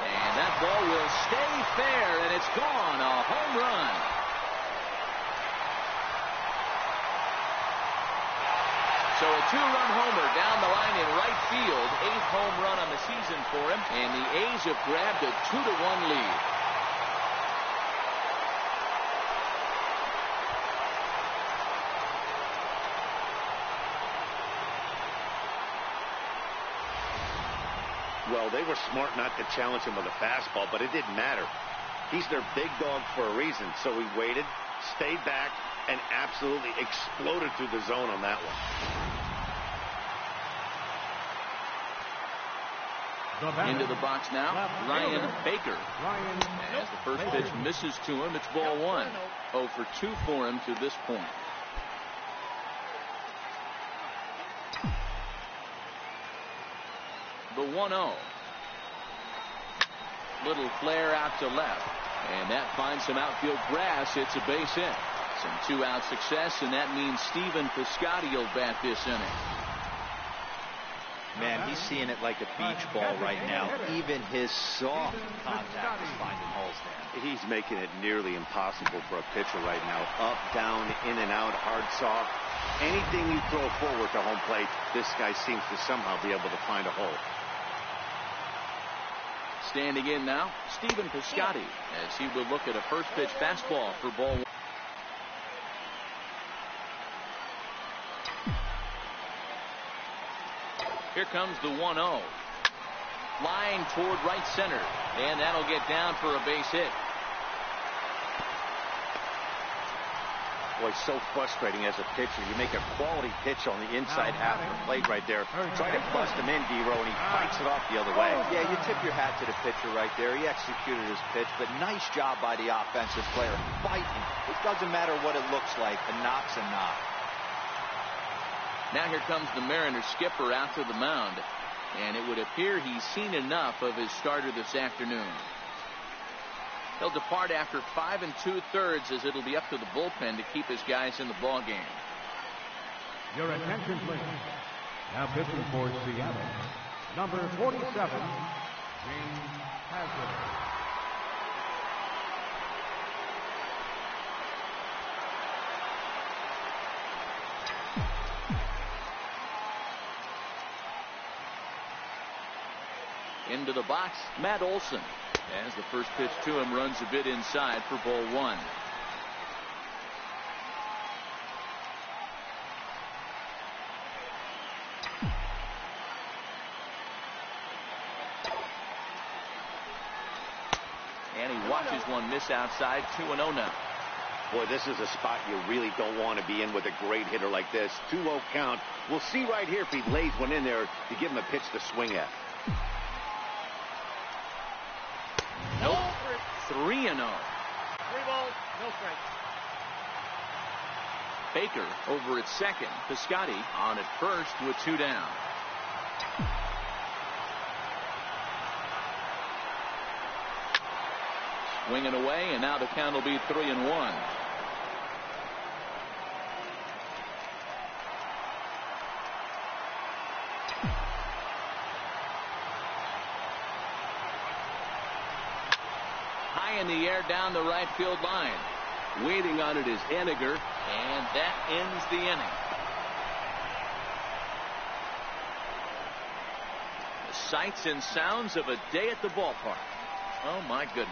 And that ball will stay fair, and it's gone. A home run. So a 2-run homer down the line in right field. 8th home run on the season for him. And the A's have grabbed a 2-1 lead. Well, they were smart not to challenge him with a fastball, but it didn't matter. He's their big dog for a reason. So he waited, stayed back, and absolutely exploded through the zone on that one. Into the box now, Ryan Baker. As the first pitch misses to him, it's ball 1. 0 for 2 for him to this point. The 1-0. Little flare out to left, and that finds some outfield grass. It's a base hit. Some 2-out success, and that means Stephen Piscotty will bat this inning. Man, he's seeing it like a beach ball right now. Even his soft contact is finding holes there. He's making it nearly impossible for a pitcher right now. Up, down, in and out, hard, soft. Anything you throw forward to home plate, this guy seems to somehow be able to find a hole. Standing in now, Stephen Piscotty, as he will look at a first pitch fastball for ball 1. Here comes the 1-0. Flying toward right center, and that'll get down for a base hit. Boy, so frustrating as a pitcher. You make a quality pitch on the inside half of the plate right there. Try to bust him in, D-Row, and he fights it off the other way. Yeah, you tip your hat to the pitcher right there. He executed his pitch, but nice job by the offensive player. Fighting. It doesn't matter what it looks like. A knock's a knock. Now here comes the Mariners skipper out to the mound, and it would appear he's seen enough of his starter this afternoon. He'll depart after 5 2/3, as it'll be up to the bullpen to keep his guys in the ball game. Your attention, please. Now pitching for Seattle, number 47, James Hazard. Into the box, Matt Olson, as the first pitch to him runs a bit inside for ball 1. And he watches one miss outside. 2-0 now. Boy, this is a spot you really don't want to be in with a great hitter like this. 2-0 count. We'll see right here if he lays one in there to give him a pitch to swing at. Nope. 3-0. 3 balls, no strikes. Baker over at second. Piscotty on at first with 2 down. Swinging away, and now the count will be 3-1. in the air down the right field line. Waiting on it is Haniger. And that ends the inning. The sights and sounds of a day at the ballpark. Oh, my goodness.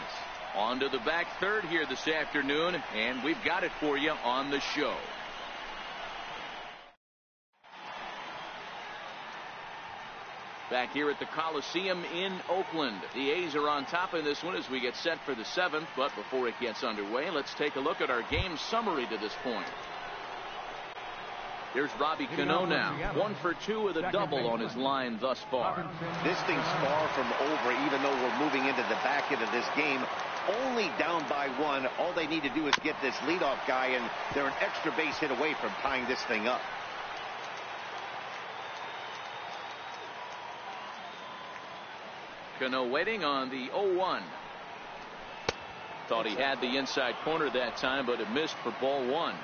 On to the back third here this afternoon, and we've got it for you on the show. Back here at the Coliseum in Oakland. The A's are on top in this one as we get set for the 7th. But before it gets underway, let's take a look at our game summary to this point. Here's Robbie Cano now. 1 for 2 with a double on his line thus far. This thing's far from over, even though we're moving into the back end of this game. Only down by 1. All they need to do is get this leadoff guy, and they're an extra base hit away from tying this thing up. Cano waiting on the 0-1. Thought he had the inside corner that time, but it missed for ball 1.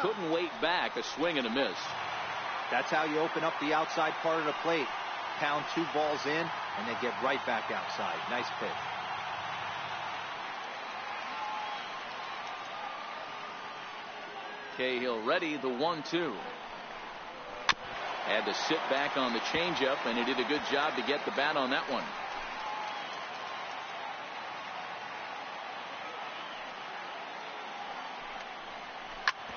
Couldn't wait back. A swing and a miss. That's how you open up the outside part of the plate. Pound 2 balls in, and they get right back outside. Nice pitch. Cahill ready, the 1-2. Had to sit back on the changeup, and he did a good job to get the bat on that one.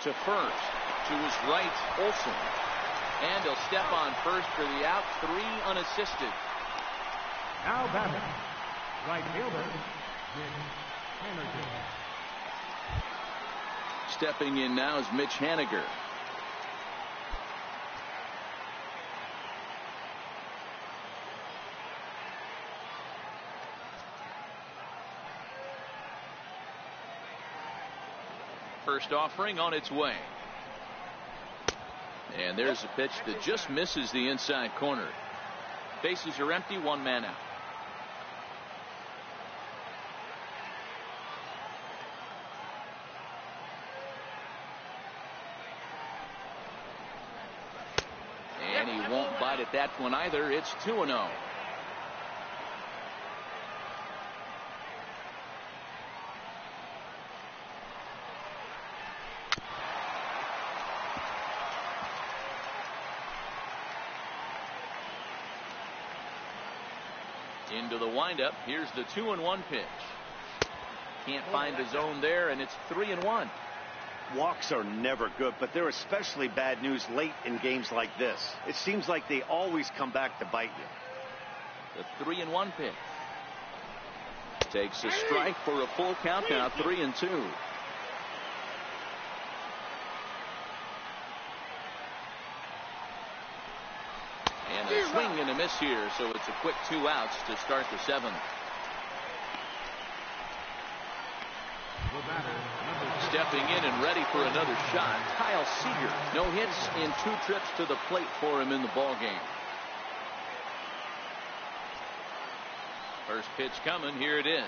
To first, to his right, Olsen. And he'll step on first for the out. 3 unassisted. Now batting, right fielder, Haniger. Stepping in now is Mitch Haniger. First offering on its way. And there's a pitch that just misses the inside corner. Bases are empty, 1 man out. And he won't bite at that one either. It's 2-0. Into the windup. Here's the 2-1 pitch. Can't find his own there, and it's 3-1. Walks are never good, but they're especially bad news late in games like this. It seems like they always come back to bite you. The 3-1 pitch. Takes a strike for a full count now, 3-2. And a swing and a miss here, so it's a quick 2 outs to start the 7th. Stepping in and ready for another shot, Kyle Seager. No hits in 2 trips to the plate for him in the ballgame. First pitch coming, here it is.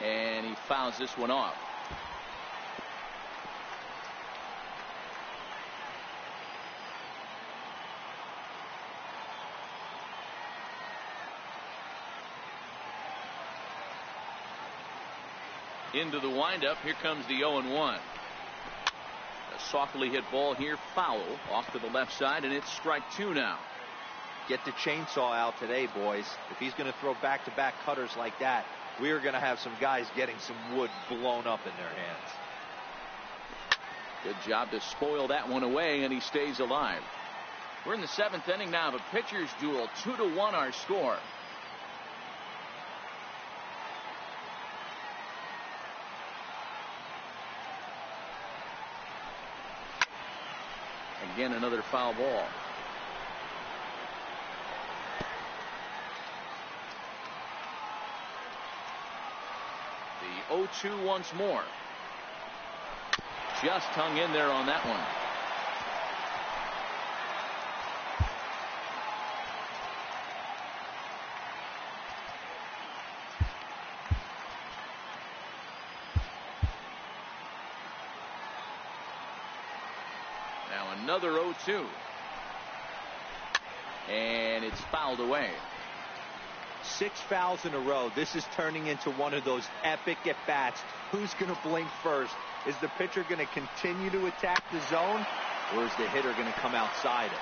And he fouls this one off. Into the windup. Here comes the 0-1. A softly hit ball here, foul off to the left side, and it's strike 2 now. Get the chainsaw out today, boys. If he's going to throw back-to-back cutters like that, we are going to have some guys getting some wood blown up in their hands. Good job to spoil that one away, and he stays alive. We're in the 7th inning now of a pitcher's duel. 2-1 our score. Again, another foul ball. The 0-2 once more. Just hung in there on that one. Now another 0-2. And it's fouled away. 6 fouls in a row. This is turning into one of those epic at-bats. Who's going to blink first? Is the pitcher going to continue to attack the zone, or is the hitter going to come outside it?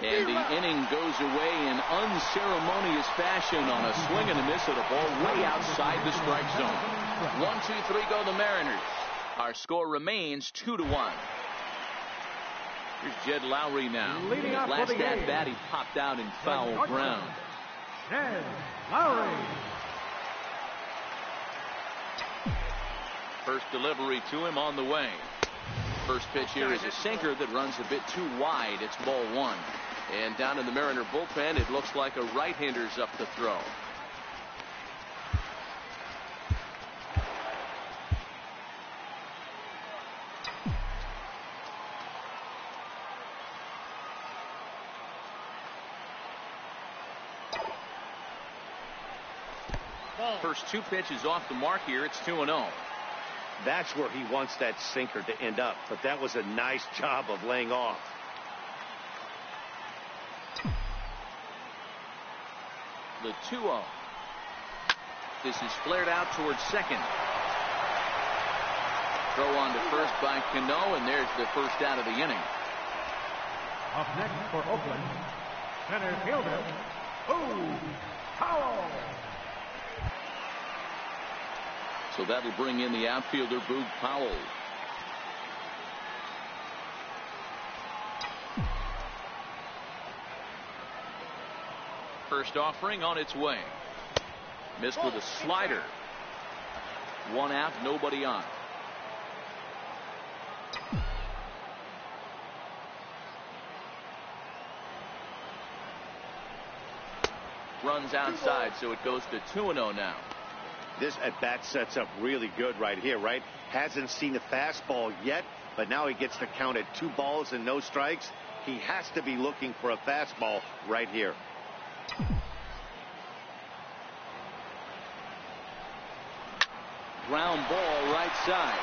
And the inning goes away in unceremonious fashion on a swing and a miss at a ball way outside the strike zone. 1, 2, 3 go the Mariners. Our score remains 2-1. Here's Jed Lowry now. Last at bat, he popped out in foul ground. Jed Lowry. First delivery to him on the way. First pitch here is a sinker that runs a bit too wide. It's ball 1. And down in the Mariner bullpen, it looks like a right-hander's up to throw. First 2 pitches off the mark here. It's 2-0. That's where he wants that sinker to end up, but that was a nice job of laying off. The 2-0. This is flared out towards second. Throw on to first by Cano, and there's the first out of the inning. Up next for Oakland, center fielder, Powell. So that'll bring in the outfielder, Boog Powell. First offering on its way. Missed with a slider. 1 out, nobody on. Runs outside, so it goes to 2-0 now. This at-bat sets up really good right here, right? Hasn't seen a fastball yet, but now he gets to count at 2 balls and no strikes. He has to be looking for a fastball right here. Ground ball right side.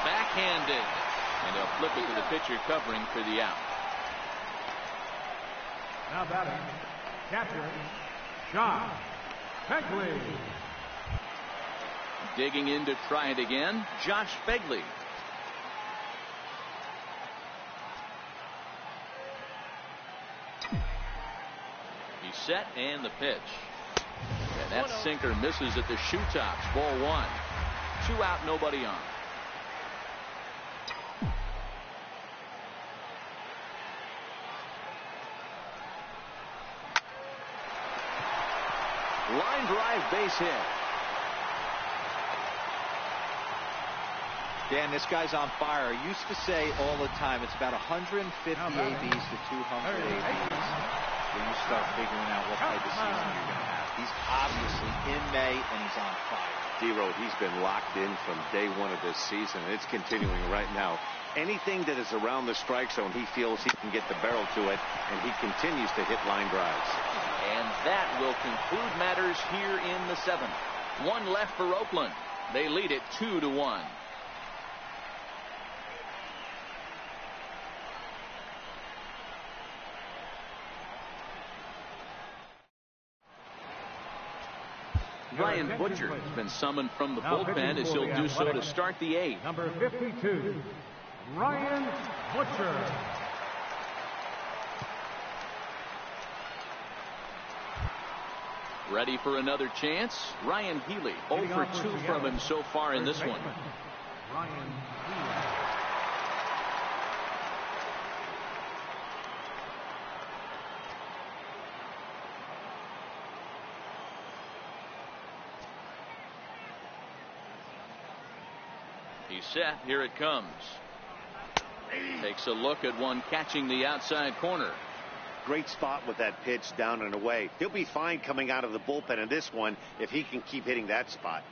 Backhanded. And they'll flip it to the pitcher covering for the out. Now batting, catcher, Josh Begley. Digging in to try it again, Josh Begley. He's set and the pitch. And that sinker misses at the shoe tops. Ball 1. 2 out, nobody on. Line drive, base hit. Dan, this guy's on fire. I used to say all the time, it's about 150 ABs to 200 ABs when you start figuring out what type of season you're going to have. He's obviously in May, and he's on fire. D-Road, he's been locked in from day 1 of this season. It's continuing right now. Anything that is around the strike zone, he feels he can get the barrel to it, and he continues to hit line drives. And that will conclude matters here in the 7th. 1 left for Oakland. They lead it 2-1. Ryan Butcher has been summoned from the bullpen as he'll do so to start the 8th. Number 52, Ryan Butcher. Ready for another chance? Ryan Healy, 0 for 2 from him so far in this one. Ryan Healy. He's set. Here it comes. Takes a look at one catching the outside corner. Great spot with that pitch down and away. He'll be fine coming out of the bullpen in this one if he can keep hitting that spot.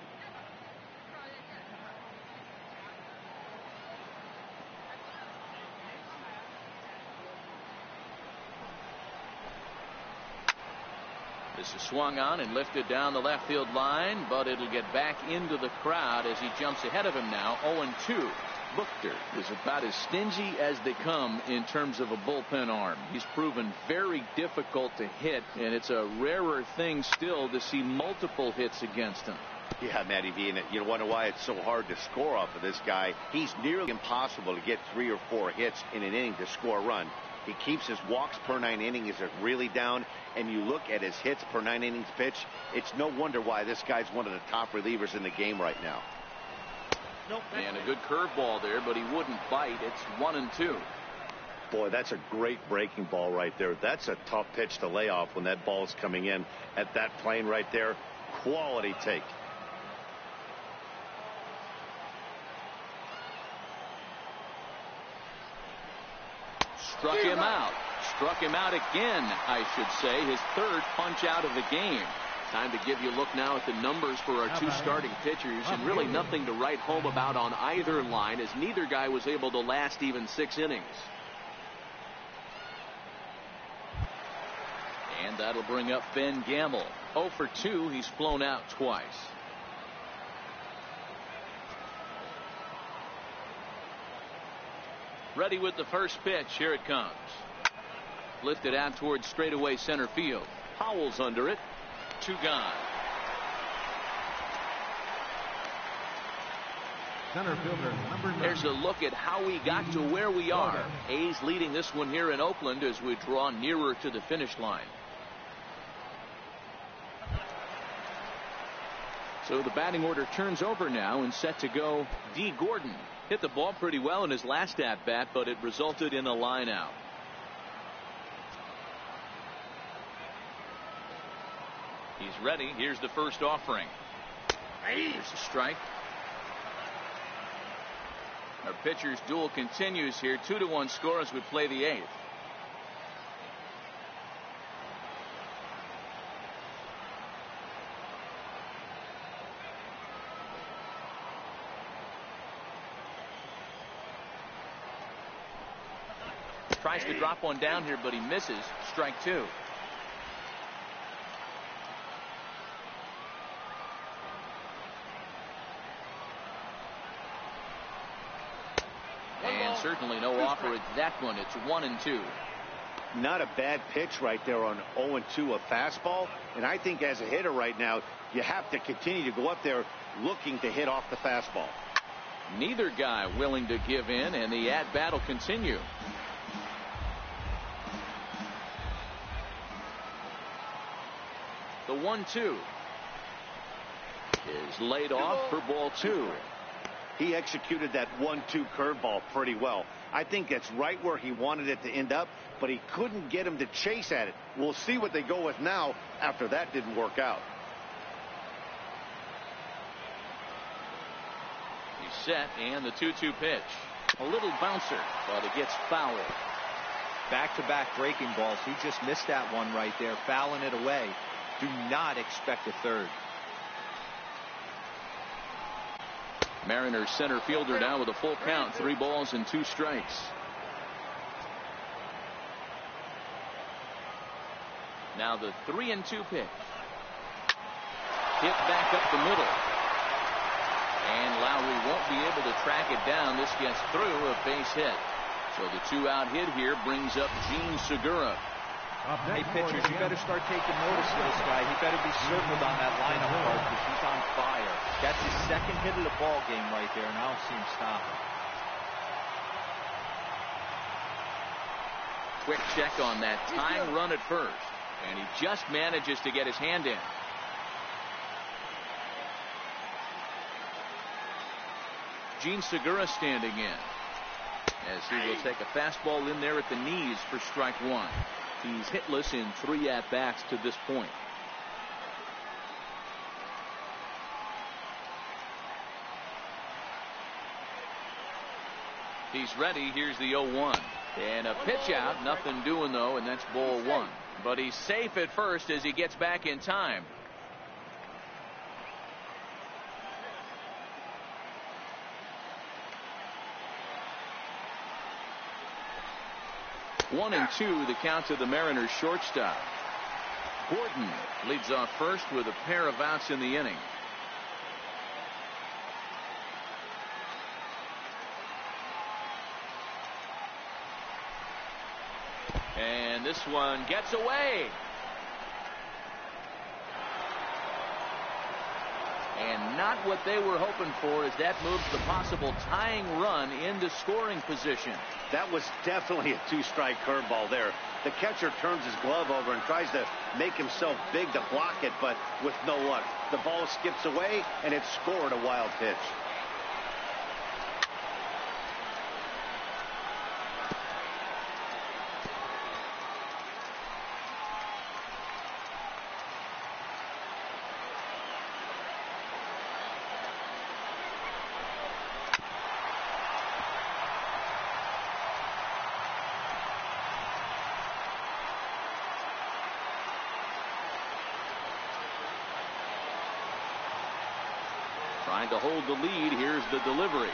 This is swung on and lifted down the left field line, but it'll get back into the crowd as he jumps ahead of him now. 0-2. Buchter is about as stingy as they come in terms of a bullpen arm. He's proven very difficult to hit, and it's a rarer thing still to see multiple hits against him. Yeah, Matty V, and you wonder why it's so hard to score off of this guy. He's nearly impossible to get 3 or 4 hits in an inning to score a run. He keeps his walks per 9 innings really down, and you look at his hits per 9 innings pitch, it's no wonder why this guy's one of the top relievers in the game right now. And a good curveball there, but he wouldn't bite. It's 1-2. Boy, that's a great breaking ball right there. That's a tough pitch to lay off when that ball's coming in at that plane right there. Quality take. Struck him out. Struck him out again, I should say. His third punch out of the game. Time to give you a look now at the numbers for our 2 starting pitchers, and really nothing to write home about on either line, as neither guy was able to last even 6 innings. And that'll bring up Ben Gamble. 0 for 2. He's flown out twice. Ready with the first pitch. Here it comes. Lifted out towards straightaway center field. Howell's under it. 2 gone. Center fielder number 9. There's a look at how we got to where we are. A's leading this one here in Oakland as we draw nearer to the finish line. So the batting order turns over now, and set to go D. Gordon. Hit the ball pretty well in his last at bat, but it resulted in a line out. He's ready. Here's the first offering. Here's the strike. Our pitcher's duel continues here. 2-1 score as we play the 8th. Tries to drop one down here, but he misses. Strike 2. And certainly no offer at that one. It's 1-2. Not a bad pitch right there on 0-2, a fastball. And I think as a hitter right now, you have to continue to go up there looking to hit off the fastball. Neither guy willing to give in, and the at-bat will continue. The 1-2 is laid off for ball 2. He executed that 1-2 curveball pretty well. I think that's right where he wanted it to end up, but he couldn't get him to chase at it. We'll see what they go with now after that didn't work out. He's set, and the 2-2 pitch. A little bouncer, but it gets fouled. Back-to-back breaking balls. He just missed that one right there, fouling it away. Do not expect a third. Mariners center fielder now with a full count. 3 balls and 2 strikes. Now the 3-2 pitch. Hit back up the middle. And Lowry won't be able to track it down. This gets through, a base hit. So the 2-out hit here brings up Gene Segura. Hey, pitchers, you better start taking notice of this guy. He better be circled on that lineup card because he's on fire. That's his second hit of the ball game right there, and I don't see him stopping. Quick check on that time run at first, and he just manages to get his hand in. Gene Segura standing in as he will take a fastball in there at the knees for strike 1. He's hitless in 3 at-bats to this point. He's ready. Here's the 0-1. And a pitch out. Nothing doing, though, and that's ball 1. But he's safe at first as he gets back in time. One and 2, the count to the Mariners shortstop. Gordon leads off first with a pair of outs in the inning. And this one gets away. And not what they were hoping for, as that moves the possible tying run into scoring position. That was definitely a two-strike curveball there. The catcher turns his glove over and tries to make himself big to block it, but with no luck. The ball skips away, and it's scored a wild pitch. Trying to hold the lead. Here's the delivery.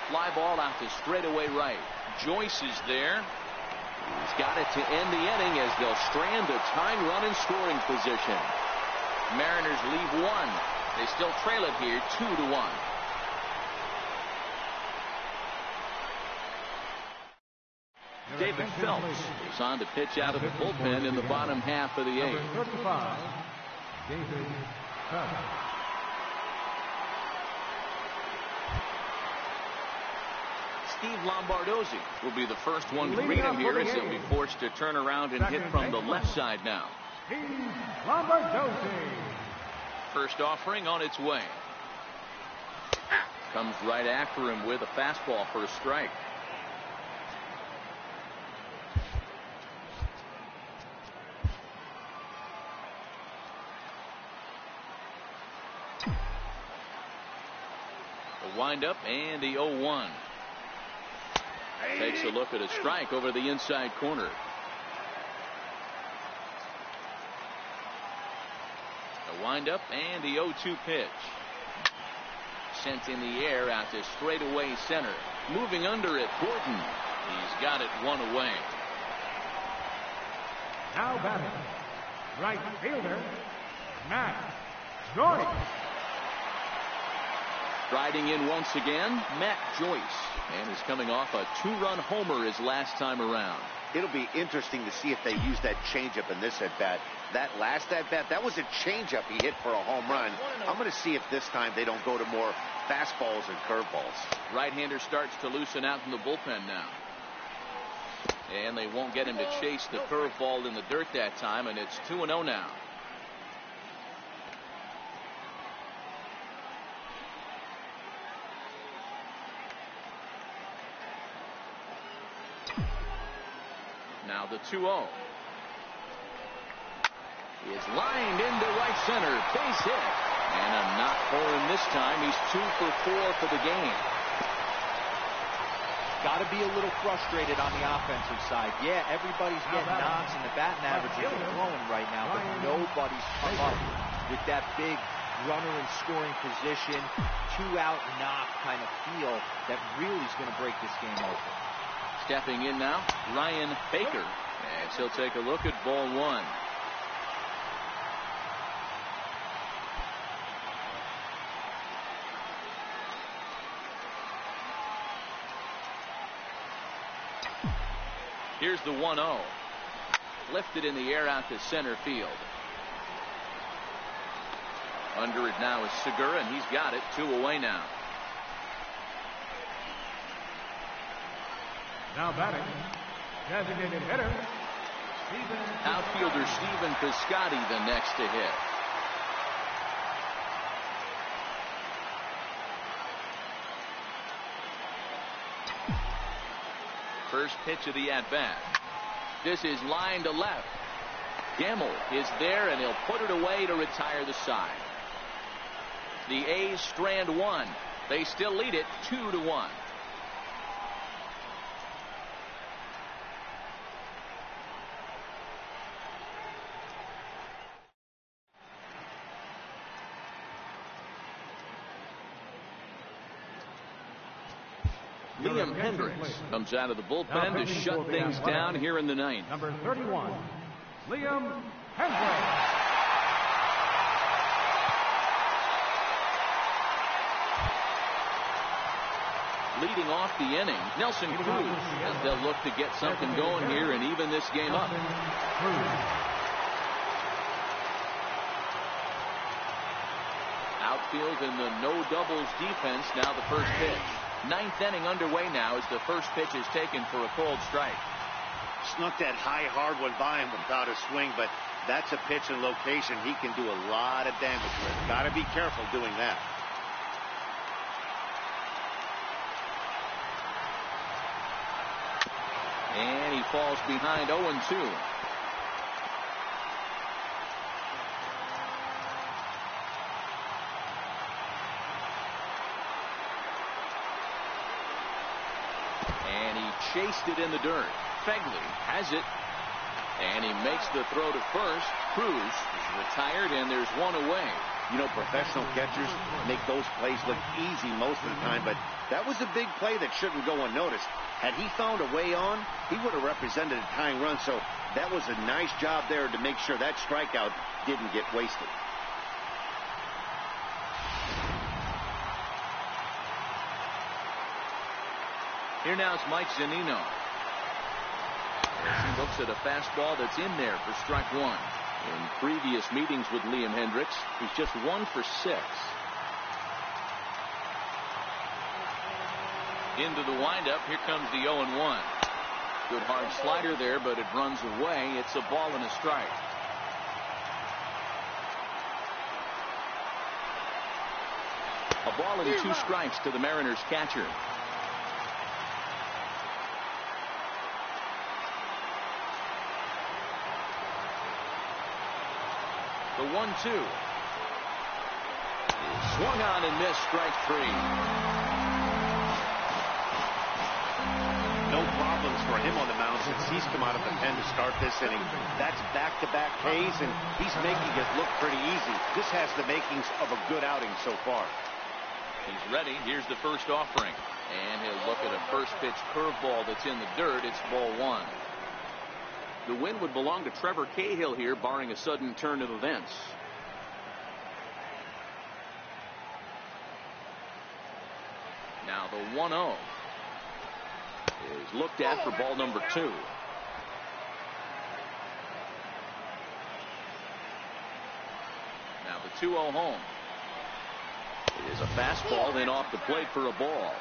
Fly ball out to straightaway right. Joyce is there. He's got it to end the inning as they'll strand a tying run in scoring position. Mariners leave one. They still trail it here 2-1. David Phelps is on to pitch out of the bullpen in the bottom half of the eighth. 35, David Phelps. Steve Lombardozzi will be the first one to greet him here, as he'll be forced to turn around and hit from the left side now. Steve Lombardozzi. First offering on its way. Comes right after him with a fastball for a strike. The windup and the 0-1. Takes a look at a strike over the inside corner. The windup and the 0-2 pitch. Sent in the air out to straightaway center. Moving under it, Gordon. He's got it one away. Now batting, right fielder, Matt Joyce. Riding in once again, Matt Joyce. And is coming off a 2-run homer his last time around. It'll be interesting to see if they use that changeup in this at-bat. That last at-bat, that was a changeup he hit for a home run. I'm going to see if this time they don't go to more fastballs and curveballs. Right-hander starts to loosen out in the bullpen now. And they won't get him to chase the curveball in the dirt that time, and it's 2-0 now. Now the 2-0 is lined into right center. Base hit. And a knock for him this time. He's 2 for 4 for the game. Got to be a little frustrated on the offensive side. Yeah, everybody's getting knocks and the batting averages are flowing right now, but nobody's come up with that big runner in scoring position, 2-out knock kind of feel that really is going to break this game open. Stepping in now, Ryan Baker, and he'll take a look at ball one. Here's the 1-0. Lifted in the air out to center field. Under it now is Segura, and he's got it. 2 away now. Now batting, designated hitter, outfielder Stephen Piscotty the next to hit. First pitch of the at-bat. This is line to left. Gamble is there, and he'll put it away to retire the side. The A's strand one. They still lead it 2-1. Liam Hendricks comes out of the bullpen to shut things down here in the ninth. Number 31, Liam Hendricks. leading off the inning, Nelson Cruz, as they'll look to get something going here and even this game up. Outfield in the no doubles defense. Now the first pitch. Ninth inning underway now as the first pitch is taken for a cold strike. Snuck that high hard one by him without a swing, but that's a pitch and location he can do a lot of damage with. Got to be careful doing that. And he falls behind 0-2. And he chased it in the dirt. Fegley has it. And he makes the throw to first. Cruz is retired, and there's one away. You know, professional catchers make those plays look easy most of the time, but that was a big play that shouldn't go unnoticed. Had he found a way on, he would have represented a tying run, so that was a nice job there to make sure that strikeout didn't get wasted. Here now is Mike Zunino. As he looks at a fastball that's in there for strike one. In previous meetings with Liam Hendricks, he's just 1 for 6. Into the windup. Here comes the 0-1. Good hard slider there, but it runs away. It's a ball and a strike. A ball and 2 strikes to the Mariners catcher. The 1-2 swung on and missed. Strike 3. No problems for him on the mound since he's come out of the pen to start this inning. That's back-to-back Ks, and he's making it look pretty easy. This has the makings of a good outing so far. He's ready. Here's the first offering, and he'll look at a first pitch curveball that's in the dirt. It's ball 1. The win would belong to Trevor Cahill here, barring a sudden turn of events. Now the 1-0 is looked at for ball number 2. Now the 2-0 home. It is a fastball, then off the plate for a ball.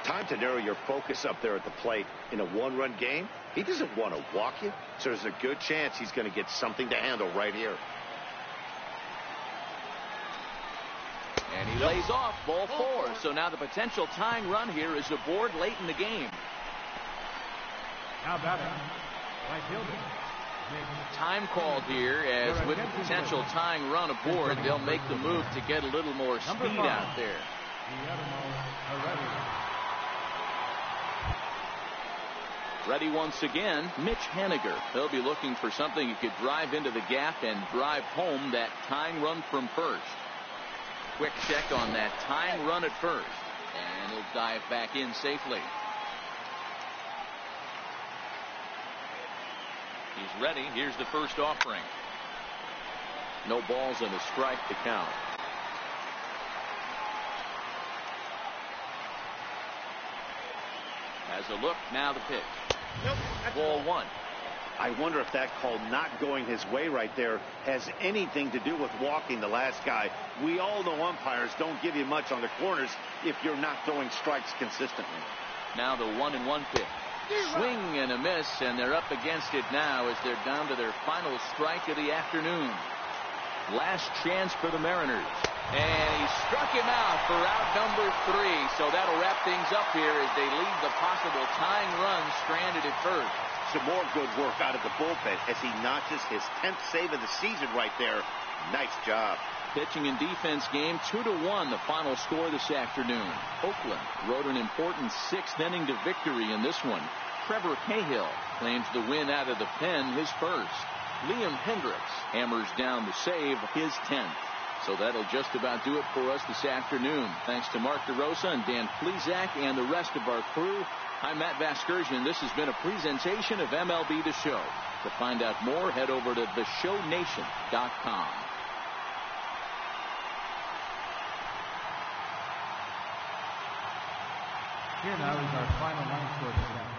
Time to narrow your focus up there at the plate. In a one-run game, he doesn't want to walk you, so there's a good chance he's going to get something to handle right here. And he lays off ball 4. So now the potential tying run here is aboard late in the game. Now batting, right fielder. Time called here, as with the potential tying run aboard, they'll make the move to get a little more speed out there. Ready once again, Mitch Haniger. He'll be looking for something he could drive into the gap and drive home that tying run from first. Quick check on that tying run at first, and he'll dive back in safely. He's ready. Here's the first offering. No balls and a strike to count. Has a look. Now the pitch. Ball 1. I wonder if that call not going his way right there has anything to do with walking the last guy. We all know umpires don't give you much on the corners if you're not throwing strikes consistently. Now the 1-1 pitch. Swing and a miss, and they're up against it now as they're down to their final strike of the afternoon. Last chance for the Mariners. And he struck him out for out number 3. So that'll wrap things up here as they leave the possible tying run stranded at first. Some more good work out of the bullpen as he notches his 10th save of the season right there. Nice job. Pitching and defense game 2-1 the final score this afternoon. Oakland rode an important 6th inning to victory in this one. Trevor Cahill claims the win out of the pen, his first. Liam Hendricks hammers down the save, his 10th. So that'll just about do it for us this afternoon. Thanks to Mark DeRosa and Dan Plesac and the rest of our crew. I'm Matt Vasgersian. This has been a presentation of MLB The Show. To find out more, head over to theshownation.com. Here now is our final line score for the